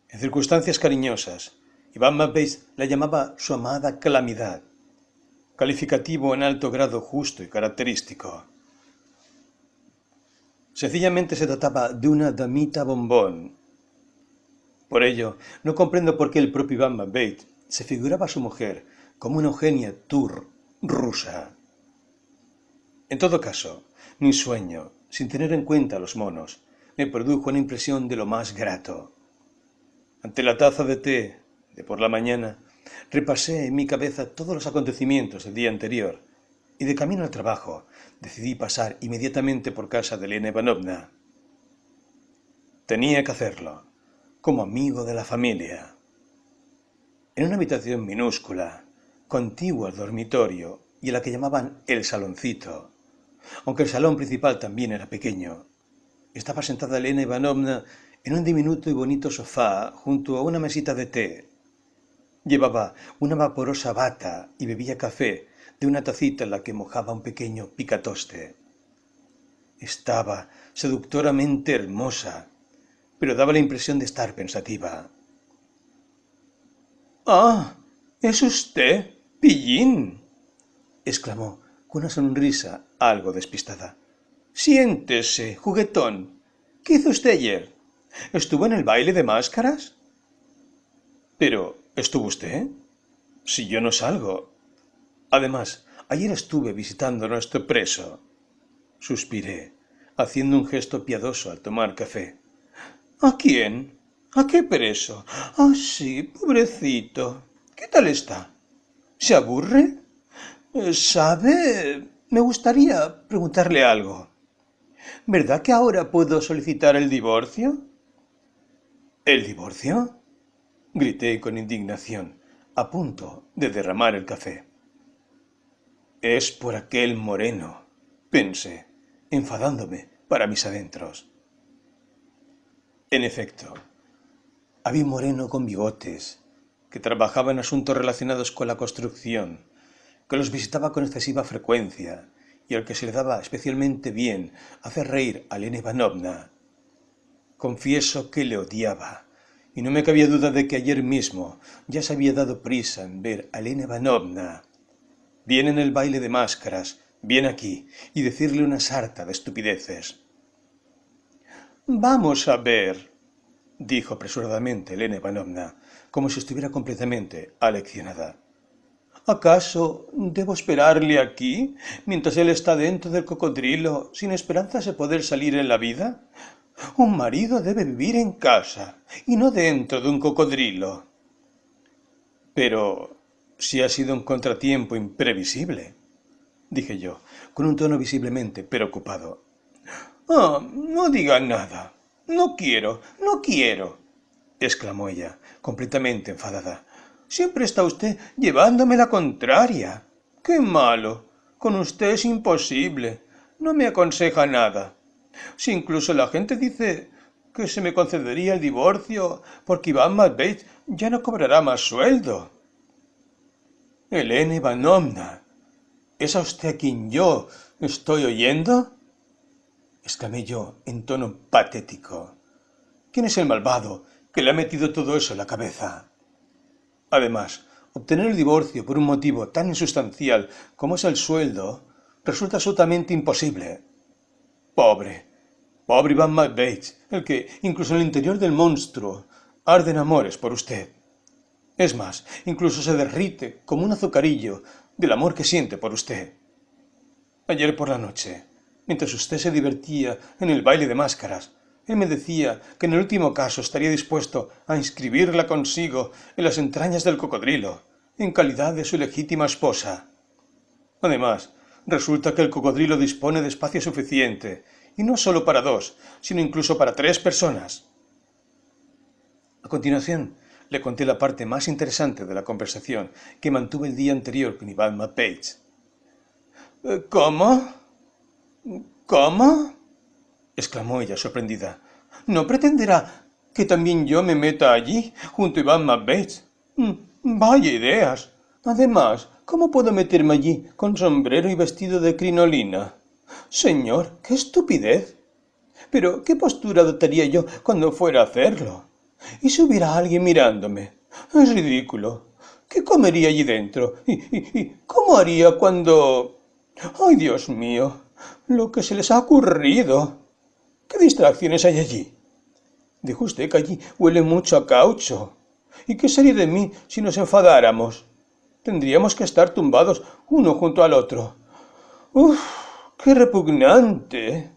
En circunstancias cariñosas, Iván Matvеич la llamaba su amada calamidad, calificativo en alto grado justo y característico. Sencillamente se trataba de una damita bombón. Por ello, no comprendo por qué el propio Iván Matvеич se figuraba a su mujer como una Eugenia Tur rusa. En todo caso, mi sueño, sin tener en cuenta a los monos, me produjo una impresión de lo más grato. Ante la taza de té de por la mañana, repasé en mi cabeza todos los acontecimientos del día anterior y de camino al trabajo decidí pasar inmediatamente por casa de Elena Ivanovna. Tenía que hacerlo, como amigo de la familia. En una habitación minúscula, contigua al dormitorio y a la que llamaban el saloncito, aunque el salón principal también era pequeño, estaba sentada Elena Ivanovna en un diminuto y bonito sofá junto a una mesita de té. Llevaba una vaporosa bata y bebía café de una tacita en la que mojaba un pequeño picatoste. Estaba seductoramente hermosa, pero daba la impresión de estar pensativa. «¡Ah! ¿Es usted, pillín?», exclamó con una sonrisa algo despistada. «Siéntese, juguetón. ¿Qué hizo usted ayer? ¿Estuvo en el baile de máscaras?» «¿Pero estuvo usted? Si yo no salgo. Además, ayer estuve visitando a nuestro preso». Suspiré, haciendo un gesto piadoso al tomar café. ¿A quién? ¿A qué preso? Ah, sí, pobrecito. ¿Qué tal está? ¿Se aburre? ¿Sabe? Me gustaría preguntarle algo. ¿Verdad que ahora puedo solicitar el divorcio? ¿El divorcio? Grité con indignación, a punto de derramar el café. Es por aquel moreno, pensé, enfadándome para mis adentros. En efecto, había un moreno con bigotes, que trabajaba en asuntos relacionados con la construcción, que los visitaba con excesiva frecuencia y al que se le daba especialmente bien hacer reír a Elena Ivanovna. Confieso que le odiaba, y no me cabía duda de que ayer mismo ya se había dado prisa en ver a Elena Ivanovna, bien en el baile de máscaras, bien aquí, y decirle una sarta de estupideces. Vamos a ver, dijo apresuradamente Elena Ivanovna, como si estuviera completamente aleccionada. ¿Acaso debo esperarle aquí, mientras él está dentro del cocodrilo, sin esperanzas de poder salir en la vida? Un marido debe vivir en casa, y no dentro de un cocodrilo. Pero si ha sido un contratiempo imprevisible, dije yo, con un tono visiblemente preocupado. No diga nada. No quiero, exclamó ella, completamente enfadada. Siempre está usted llevándome la contraria. ¡Qué malo! Con usted es imposible. No me aconseja nada. Si incluso la gente dice que se me concedería el divorcio porque Iván Matveich ya no cobrará más sueldo. Elena Ivanovna, ¿es a usted a quien yo estoy oyendo? Exclamé yo en tono patético. ¿Quién es el malvado que le ha metido todo eso en la cabeza? Además, obtener el divorcio por un motivo tan insustancial como es el sueldo resulta absolutamente imposible. Pobre Iván Matveich, el que, incluso en el interior del monstruo, arde en amores por usted. Es más, incluso se derrite como un azucarillo del amor que siente por usted. Ayer por la noche, mientras usted se divertía en el baile de máscaras, él me decía que en el último caso estaría dispuesto a inscribirla consigo en las entrañas del cocodrilo, en calidad de su legítima esposa. Además, resulta que el cocodrilo dispone de espacio suficiente, y no solo para 2, sino incluso para 3 personas. A continuación, le conté la parte más interesante de la conversación que mantuve el día anterior con Iván Matveich. ¿Cómo? ¿Cómo? Exclamó ella sorprendida. ¿No pretenderá que también yo me meta allí, junto a Iván Matveich? Vaya ideas. Además, ¿cómo puedo meterme allí con sombrero y vestido de crinolina? Señor, qué estupidez. Pero, ¿qué postura adoptaría yo cuando fuera a hacerlo? ¿Y si hubiera alguien mirándome? Es ridículo. ¿Qué comería allí dentro? ¿Y cómo haría cuando... ¡Ay, Dios mío! Lo que se les ha ocurrido. ¿Qué distracciones hay allí? Dijo usted que allí huele mucho a caucho. ¿Y qué sería de mí si nos enfadáramos? Tendríamos que estar tumbados uno junto al otro. ¡Uf! ¡Qué repugnante!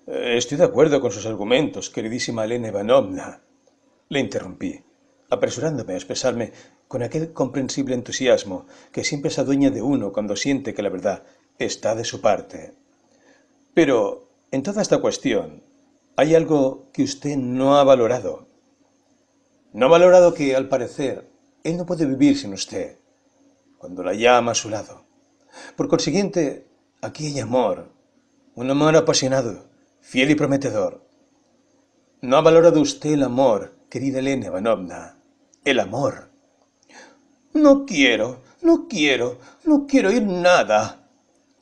Estoy de acuerdo con sus argumentos, queridísima Elena Ivanovna. Le interrumpí, apresurándome a expresarme con aquel comprensible entusiasmo que siempre se adueña de uno cuando siente que la verdad está de su parte. Pero, en toda esta cuestión, hay algo que usted no ha valorado. No ha valorado que, al parecer, él no puede vivir sin usted, cuando la llama a su lado. Por consiguiente, aquí hay amor, un amor apasionado, fiel y prometedor. No ha valorado usted el amor, querida Elena Ivanovna, el amor. No quiero oír nada,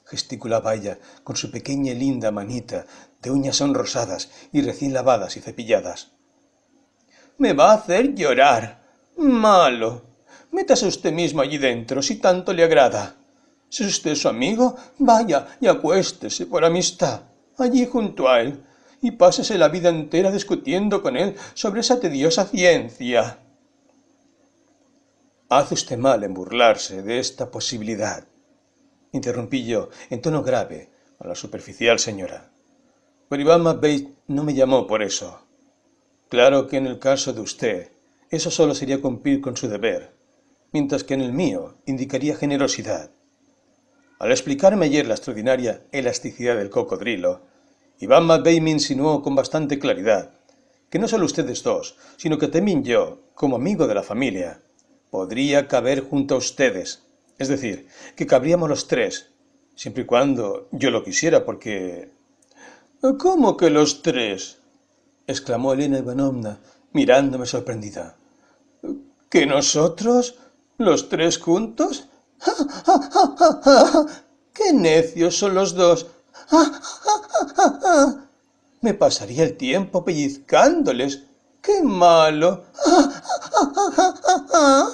gesticulaba ella con su pequeña y linda manita de uñas sonrosadas y recién lavadas y cepilladas. Me va a hacer llorar. Malo. Métase usted mismo allí dentro, si tanto le agrada. Si es usted su amigo, vaya y acuéstese por amistad, allí junto a él, y pásese la vida entera discutiendo con él sobre esa tediosa ciencia. Hace usted mal en burlarse de esta posibilidad, interrumpí yo en tono grave, a la superficial señora. Pero Iván Matvey no me llamó por eso. Claro que en el caso de usted, eso solo sería cumplir con su deber, mientras que en el mío indicaría generosidad. Al explicarme ayer la extraordinaria elasticidad del cocodrilo, Iván Matvey me insinuó con bastante claridad que no solo ustedes dos, sino que también yo, como amigo de la familia, podría caber junto a ustedes. Es decir, que cabríamos los tres, siempre y cuando yo lo quisiera, porque... ¿Cómo que los tres? Exclamó Elena Ivanovna, mirándome sorprendida. ¿Que nosotros? ¿Los tres juntos? ¡Ja, ja, ja, ja, ja! ¡Qué necios son los dos! ¡Ja, ja, ja, ja, ja! Me pasaría el tiempo pellizcándoles. ¡Qué malo! ¡Ja, ja, ja, ja, ja, ja!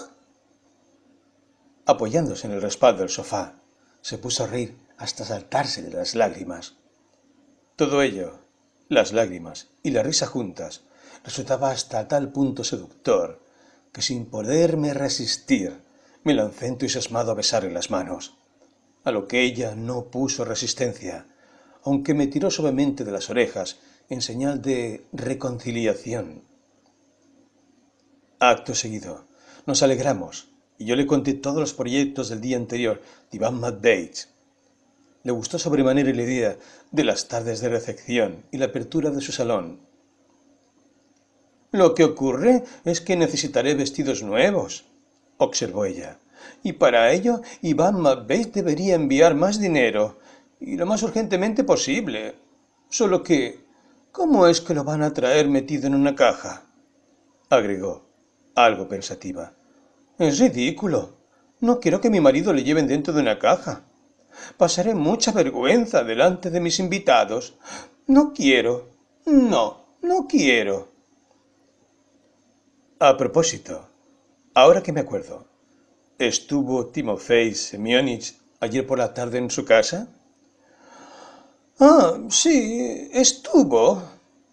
Apoyándose en el respaldo del sofá, se puso a reír hasta saltarse de las lágrimas. Todo ello, las lágrimas y la risa juntas, resultaba hasta tal punto seductor que sin poderme resistir me lancé entusiasmado a besarle las manos, a lo que ella no puso resistencia, aunque me tiró suavemente de las orejas en señal de reconciliación. Acto seguido, nos alegramos y yo le conté todos los proyectos del día anterior de Iván Matvey. Le gustó sobremanera la idea de las tardes de recepción y la apertura de su salón. Lo que ocurre es que necesitaré vestidos nuevos, observó ella, y para ello Iván Matvey debería enviar más dinero, y lo más urgentemente posible. Solo que, ¿cómo es que lo van a traer metido en una caja? Agregó, algo pensativa. Es ridículo. No quiero que mi marido le lleven dentro de una caja. Pasaré mucha vergüenza delante de mis invitados. No quiero. No quiero. A propósito, ahora que me acuerdo, ¿estuvo Timofei Semyonich ayer por la tarde en su casa? Ah, sí, estuvo.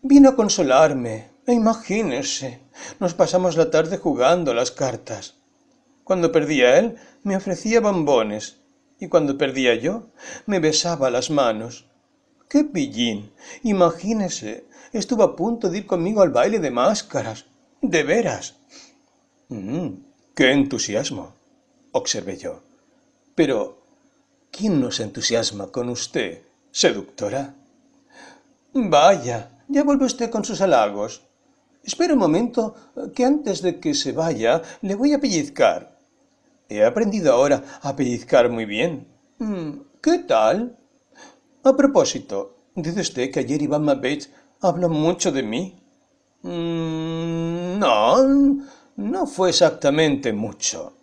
Vino a consolarme. Imagínese, nos pasamos la tarde jugando a las cartas. Cuando perdía él, me ofrecía bombones, y cuando perdía yo, me besaba las manos. ¡Qué pillín! Imagínese, estuvo a punto de ir conmigo al baile de máscaras. ¡De veras! ¡Qué entusiasmo! Observé yo. Pero, ¿quién no se entusiasma con usted, seductora? Vaya, ya vuelve usted con sus halagos. Espera un momento, que antes de que se vaya, le voy a pellizcar. He aprendido ahora a pellizcar muy bien. ¿Qué tal? A propósito, ¿dice usted que ayer Iván Matvey habló mucho de mí? No fue exactamente mucho.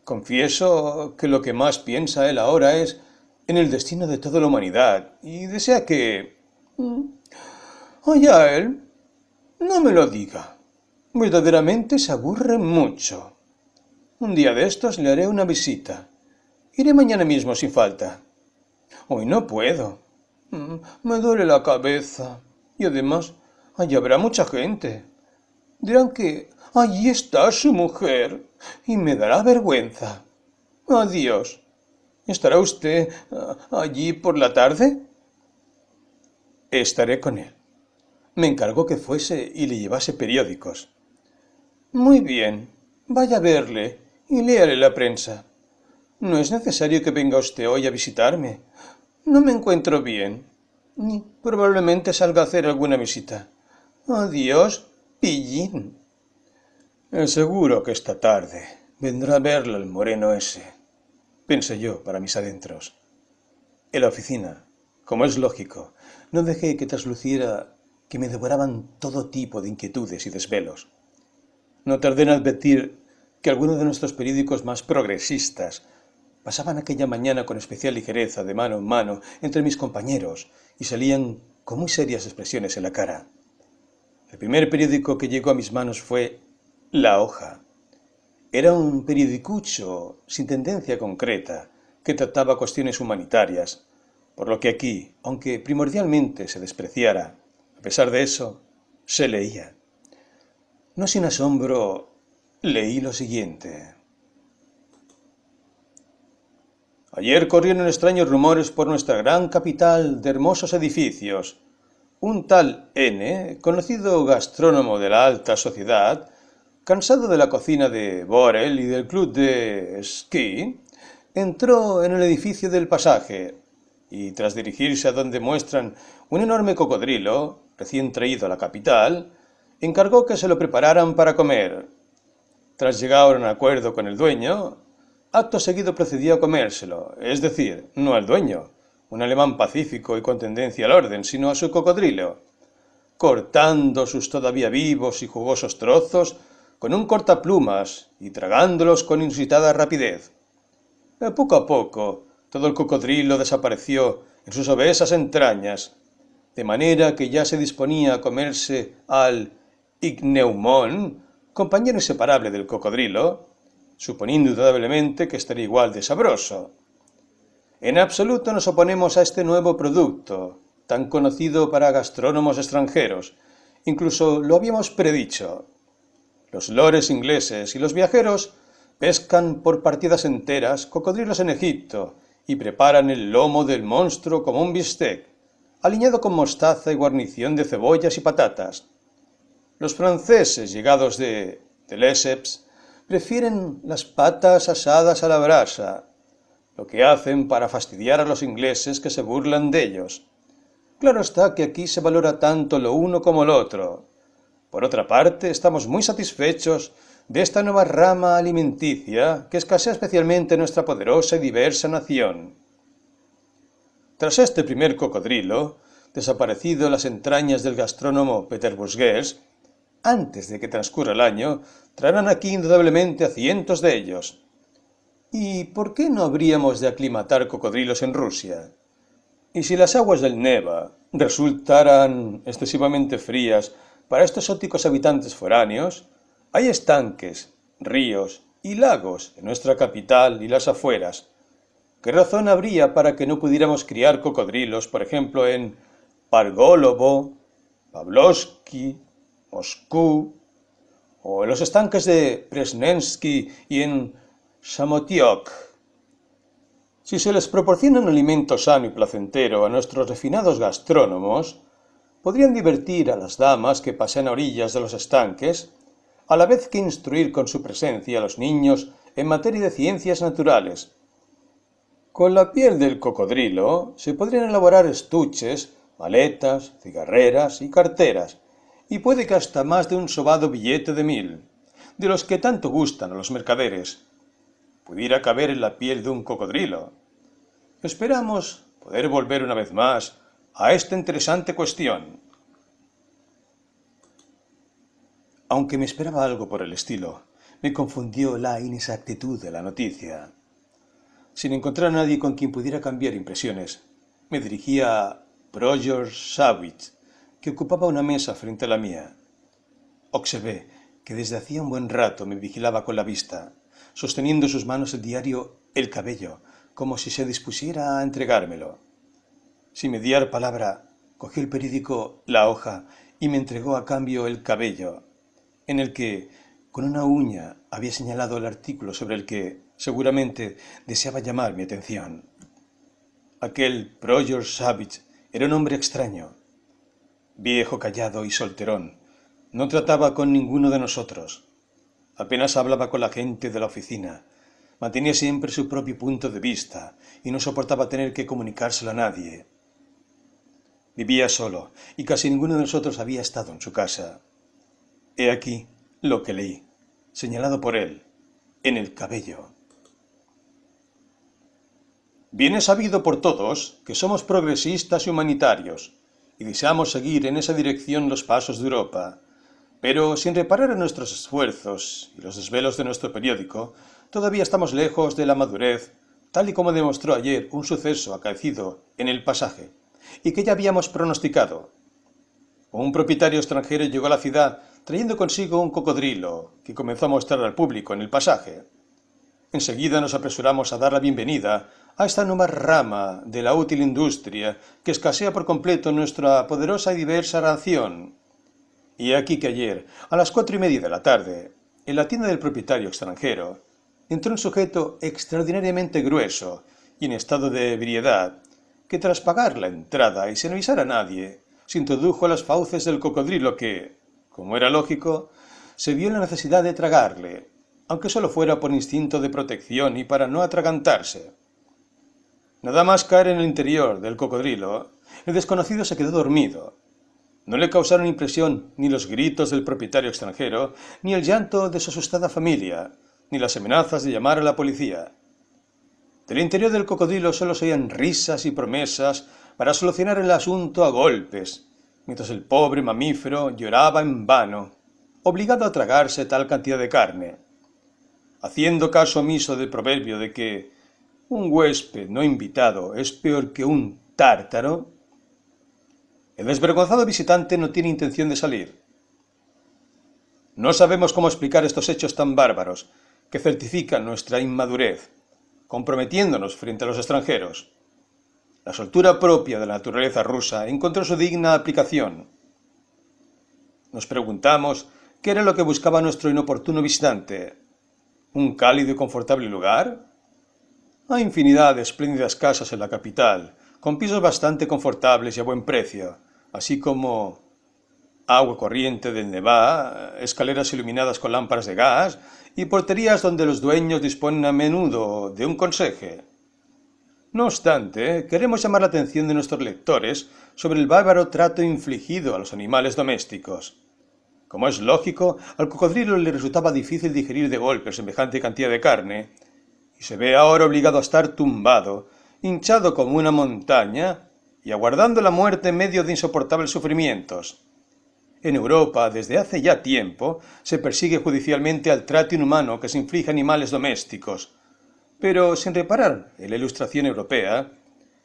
Confieso que lo que más piensa él ahora es en el destino de toda la humanidad y desea que... Allá él, no me lo diga. Verdaderamente se aburre mucho. Un día de estos le haré una visita. Iré mañana mismo sin falta. Hoy no puedo. Me duele la cabeza. Y además, allí habrá mucha gente. Dirán que allí está su mujer y me dará vergüenza. Adiós. ¿Estará usted allí por la tarde? Estaré con él. Me encargó que fuese y le llevase periódicos. Muy bien. Vaya a verle y léale la prensa. No es necesario que venga usted hoy a visitarme. No me encuentro bien. Ni probablemente salga a hacer alguna visita. Adiós, pillín. Seguro que esta tarde vendrá a verla el moreno ese, pensé yo para mis adentros. En la oficina, como es lógico, no dejé que trasluciera que me devoraban todo tipo de inquietudes y desvelos. No tardé en advertir que algunos de nuestros periódicos más progresistas pasaban aquella mañana con especial ligereza de mano en mano entre mis compañeros y salían con muy serias expresiones en la cara. El primer periódico que llegó a mis manos fue La Hoja. Era un periodicucho sin tendencia concreta que trataba cuestiones humanitarias, por lo que aquí, aunque primordialmente se despreciara, a pesar de eso, se leía. No sin asombro, leí lo siguiente. Ayer corrieron extraños rumores por nuestra gran capital de hermosos edificios. Un tal N, conocido gastrónomo de la alta sociedad, cansado de la cocina de Borel y del club de esquí, entró en el edificio del pasaje y, tras dirigirse a donde muestran un enorme cocodrilo, recién traído a la capital, encargó que se lo prepararan para comer. Tras llegar a un acuerdo con el dueño, acto seguido procedió a comérselo, es decir, no al dueño, un alemán pacífico y con tendencia al orden, sino a su cocodrilo, cortando sus todavía vivos y jugosos trozos con un cortaplumas y tragándolos con inusitada rapidez. Poco a poco, todo el cocodrilo desapareció en sus obesas entrañas, de manera que ya se disponía a comerse al ichneumon, compañero inseparable del cocodrilo, suponiendo indudablemente que estaría igual de sabroso. En absoluto nos oponemos a este nuevo producto, tan conocido para gastrónomos extranjeros. Incluso lo habíamos predicho. Los lores ingleses y los viajeros pescan por partidas enteras cocodrilos en Egipto y preparan el lomo del monstruo como un bistec, aliñado con mostaza y guarnición de cebollas y patatas. Los franceses llegados de Lesseps prefieren las patas asadas a la brasa, lo que hacen para fastidiar a los ingleses que se burlan de ellos. Claro está que aquí se valora tanto lo uno como lo otro. Por otra parte, estamos muy satisfechos de esta nueva rama alimenticia que escasea especialmente en nuestra poderosa y diversa nación. Tras este primer cocodrilo, desaparecido en las entrañas del gastrónomo petersburgués, antes de que transcurra el año, traerán aquí indudablemente a cientos de ellos. ¿Y por qué no habríamos de aclimatar cocodrilos en Rusia? Y si las aguas del Neva resultaran excesivamente frías para estos exóticos habitantes foráneos, hay estanques, ríos y lagos en nuestra capital y las afueras. ¿Qué razón habría para que no pudiéramos criar cocodrilos, por ejemplo, en Pargolovo, Pavlovsky, Moscú, o en los estanques de Presnensky y en Samotiok? Si se les proporciona un alimento sano y placentero a nuestros refinados gastrónomos, podrían divertir a las damas que pasean a orillas de los estanques, a la vez que instruir con su presencia a los niños en materia de ciencias naturales. Con la piel del cocodrilo se podrían elaborar estuches, maletas, cigarreras y carteras, y puede que hasta más de un sobado billete de 1000, de los que tanto gustan a los mercaderes, pudiera caber en la piel de un cocodrilo. Esperamos poder volver una vez más a esta interesante cuestión. Aunque me esperaba algo por el estilo, me confundió la inexactitud de la noticia. Sin encontrar a nadie con quien pudiera cambiar impresiones, me dirigí a Proyors-Savitch, que ocupaba una mesa frente a la mía. Observé que desde hacía un buen rato me vigilaba con la vista, sosteniendo en sus manos el diario El Cabello, como si se dispusiera a entregármelo. Sin mediar palabra, cogió el periódico La Hoja y me entregó a cambio El Cabello, en el que, con una uña, había señalado el artículo sobre el que, seguramente, deseaba llamar mi atención. Aquel Proyors-Savitch era un hombre extraño, viejo, callado y solterón. No trataba con ninguno de nosotros. Apenas hablaba con la gente de la oficina. Mantenía siempre su propio punto de vista y no soportaba tener que comunicárselo a nadie. Vivía solo y casi ninguno de nosotros había estado en su casa. He aquí lo que leí, señalado por él, en El Cabello. Bien es sabido por todos que somos progresistas y humanitarios, y deseamos seguir en esa dirección los pasos de Europa, pero sin reparar en nuestros esfuerzos y los desvelos de nuestro periódico, todavía estamos lejos de la madurez, tal y como demostró ayer un suceso acaecido en el pasaje, y que ya habíamos pronosticado. Un propietario extranjero llegó a la ciudad trayendo consigo un cocodrilo, que comenzó a mostrar al público en el pasaje. Enseguida nos apresuramos a dar la bienvenida a esta nueva rama de la útil industria que escasea por completo en nuestra poderosa y diversa nación. Y aquí que ayer, a las 4:30 de la tarde, en la tienda del propietario extranjero, entró un sujeto extraordinariamente grueso y en estado de ebriedad, que tras pagar la entrada y sin avisar a nadie, se introdujo a las fauces del cocodrilo que, como era lógico, se vio en la necesidad de tragarle, aunque solo fuera por instinto de protección y para no atragantarse. Nada más caer en el interior del cocodrilo, el desconocido se quedó dormido. No le causaron impresión ni los gritos del propietario extranjero, ni el llanto de su asustada familia, ni las amenazas de llamar a la policía. Del interior del cocodrilo solo se oían risas y promesas para solucionar el asunto a golpes, mientras el pobre mamífero lloraba en vano, obligado a tragarse tal cantidad de carne. Haciendo caso omiso del proverbio de que un huésped no invitado es peor que un tártaro, el desvergonzado visitante no tiene intención de salir. No sabemos cómo explicar estos hechos tan bárbaros que certifican nuestra inmadurez, comprometiéndonos frente a los extranjeros. La soltura propia de la naturaleza rusa encontró su digna aplicación. Nos preguntamos qué era lo que buscaba nuestro inoportuno visitante. ¿Un cálido y confortable lugar? Hay infinidad de espléndidas casas en la capital, con pisos bastante confortables y a buen precio, así como agua corriente del Nevá, escaleras iluminadas con lámparas de gas y porterías donde los dueños disponen a menudo de un conserje. No obstante, queremos llamar la atención de nuestros lectores sobre el bárbaro trato infligido a los animales domésticos. Como es lógico, al cocodrilo le resultaba difícil digerir de golpe semejante cantidad de carne, y se ve ahora obligado a estar tumbado, hinchado como una montaña, y aguardando la muerte en medio de insoportables sufrimientos. En Europa, desde hace ya tiempo, se persigue judicialmente al trato inhumano que se inflige a animales domésticos, pero sin reparar en la ilustración europea,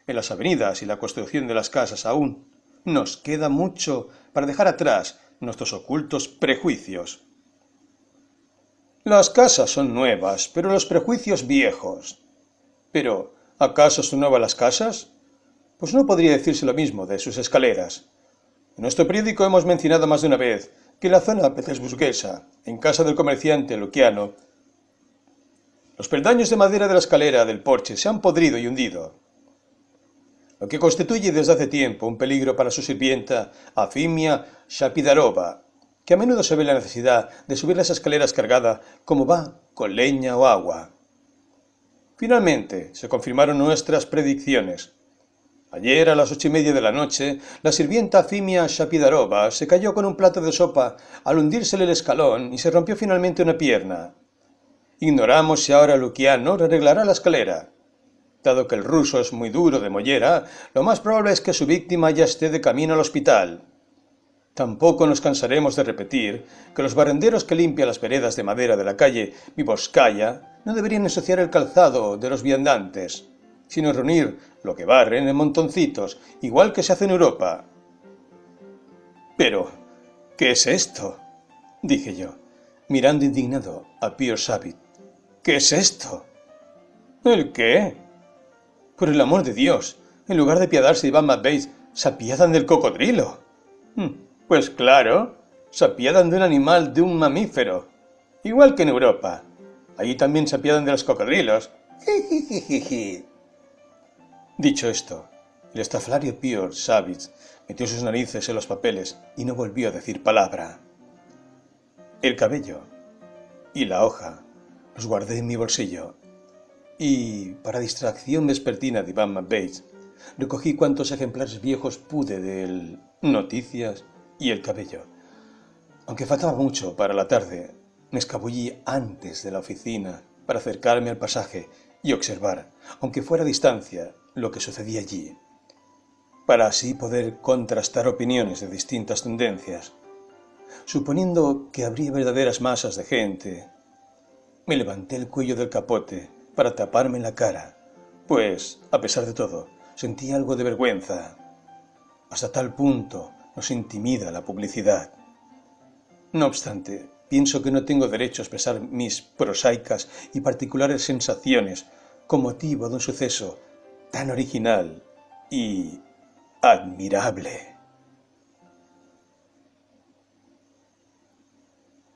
en las avenidas y la construcción de las casas aún nos queda mucho para dejar atrás nuestros ocultos prejuicios. Las casas son nuevas, pero los prejuicios viejos. Pero, ¿acaso son nuevas las casas? Pues no podría decirse lo mismo de sus escaleras. En nuestro periódico hemos mencionado más de una vez que en la zona petersburguesa, en casa del comerciante Luciano, los peldaños de madera de la escalera del porche se han podrido y hundido, lo que constituye desde hace tiempo un peligro para su sirvienta Afimia Shapidarova, que a menudo se ve la necesidad de subir las escaleras cargada como va con leña o agua. Finalmente se confirmaron nuestras predicciones. Ayer a las 8:30 de la noche, la sirvienta Afimia Shapidarova se cayó con un plato de sopa al hundírsele el escalón y se rompió finalmente una pierna. Ignoramos si ahora Luciano arreglará la escalera. Dado que el ruso es muy duro de mollera, lo más probable es que su víctima ya esté de camino al hospital. Tampoco nos cansaremos de repetir que los barrenderos que limpian las veredas de madera de la calle Viborskaya no deberían ensuciar el calzado de los viandantes, sino reunir lo que barren en montoncitos, igual que se hace en Europa. Pero, ¿qué es esto?, dije yo, mirando indignado a Pierre Sabit. ¿Qué es esto? ¿El qué? Por el amor de Dios, en lugar de apiadarse de Iván Matveich, se apiadan del cocodrilo. Pues claro, se apiadan de un animal, de un mamífero. Igual que en Europa. Allí también se apiadan de los cocodrilos. Jijijiji. Dicho esto, el estaflario Pierre Sabit metió sus narices en los papeles y no volvió a decir palabra. El cabello y la hoja los guardé en mi bolsillo y, para distracción vespertina de Iván Matveich, recogí cuantos ejemplares viejos pude del Noticias y El Cabello. Aunque faltaba mucho para la tarde, me escabullí antes de la oficina para acercarme al pasaje y observar, aunque fuera a distancia, lo que sucedía allí, para así poder contrastar opiniones de distintas tendencias. Suponiendo que habría verdaderas masas de gente, me levanté el cuello del capote para taparme la cara, pues, a pesar de todo, sentí algo de vergüenza. Hasta tal punto nos intimida la publicidad. No obstante, pienso que no tengo derecho a expresar mis prosaicas y particulares sensaciones con motivo de un suceso tan original y admirable.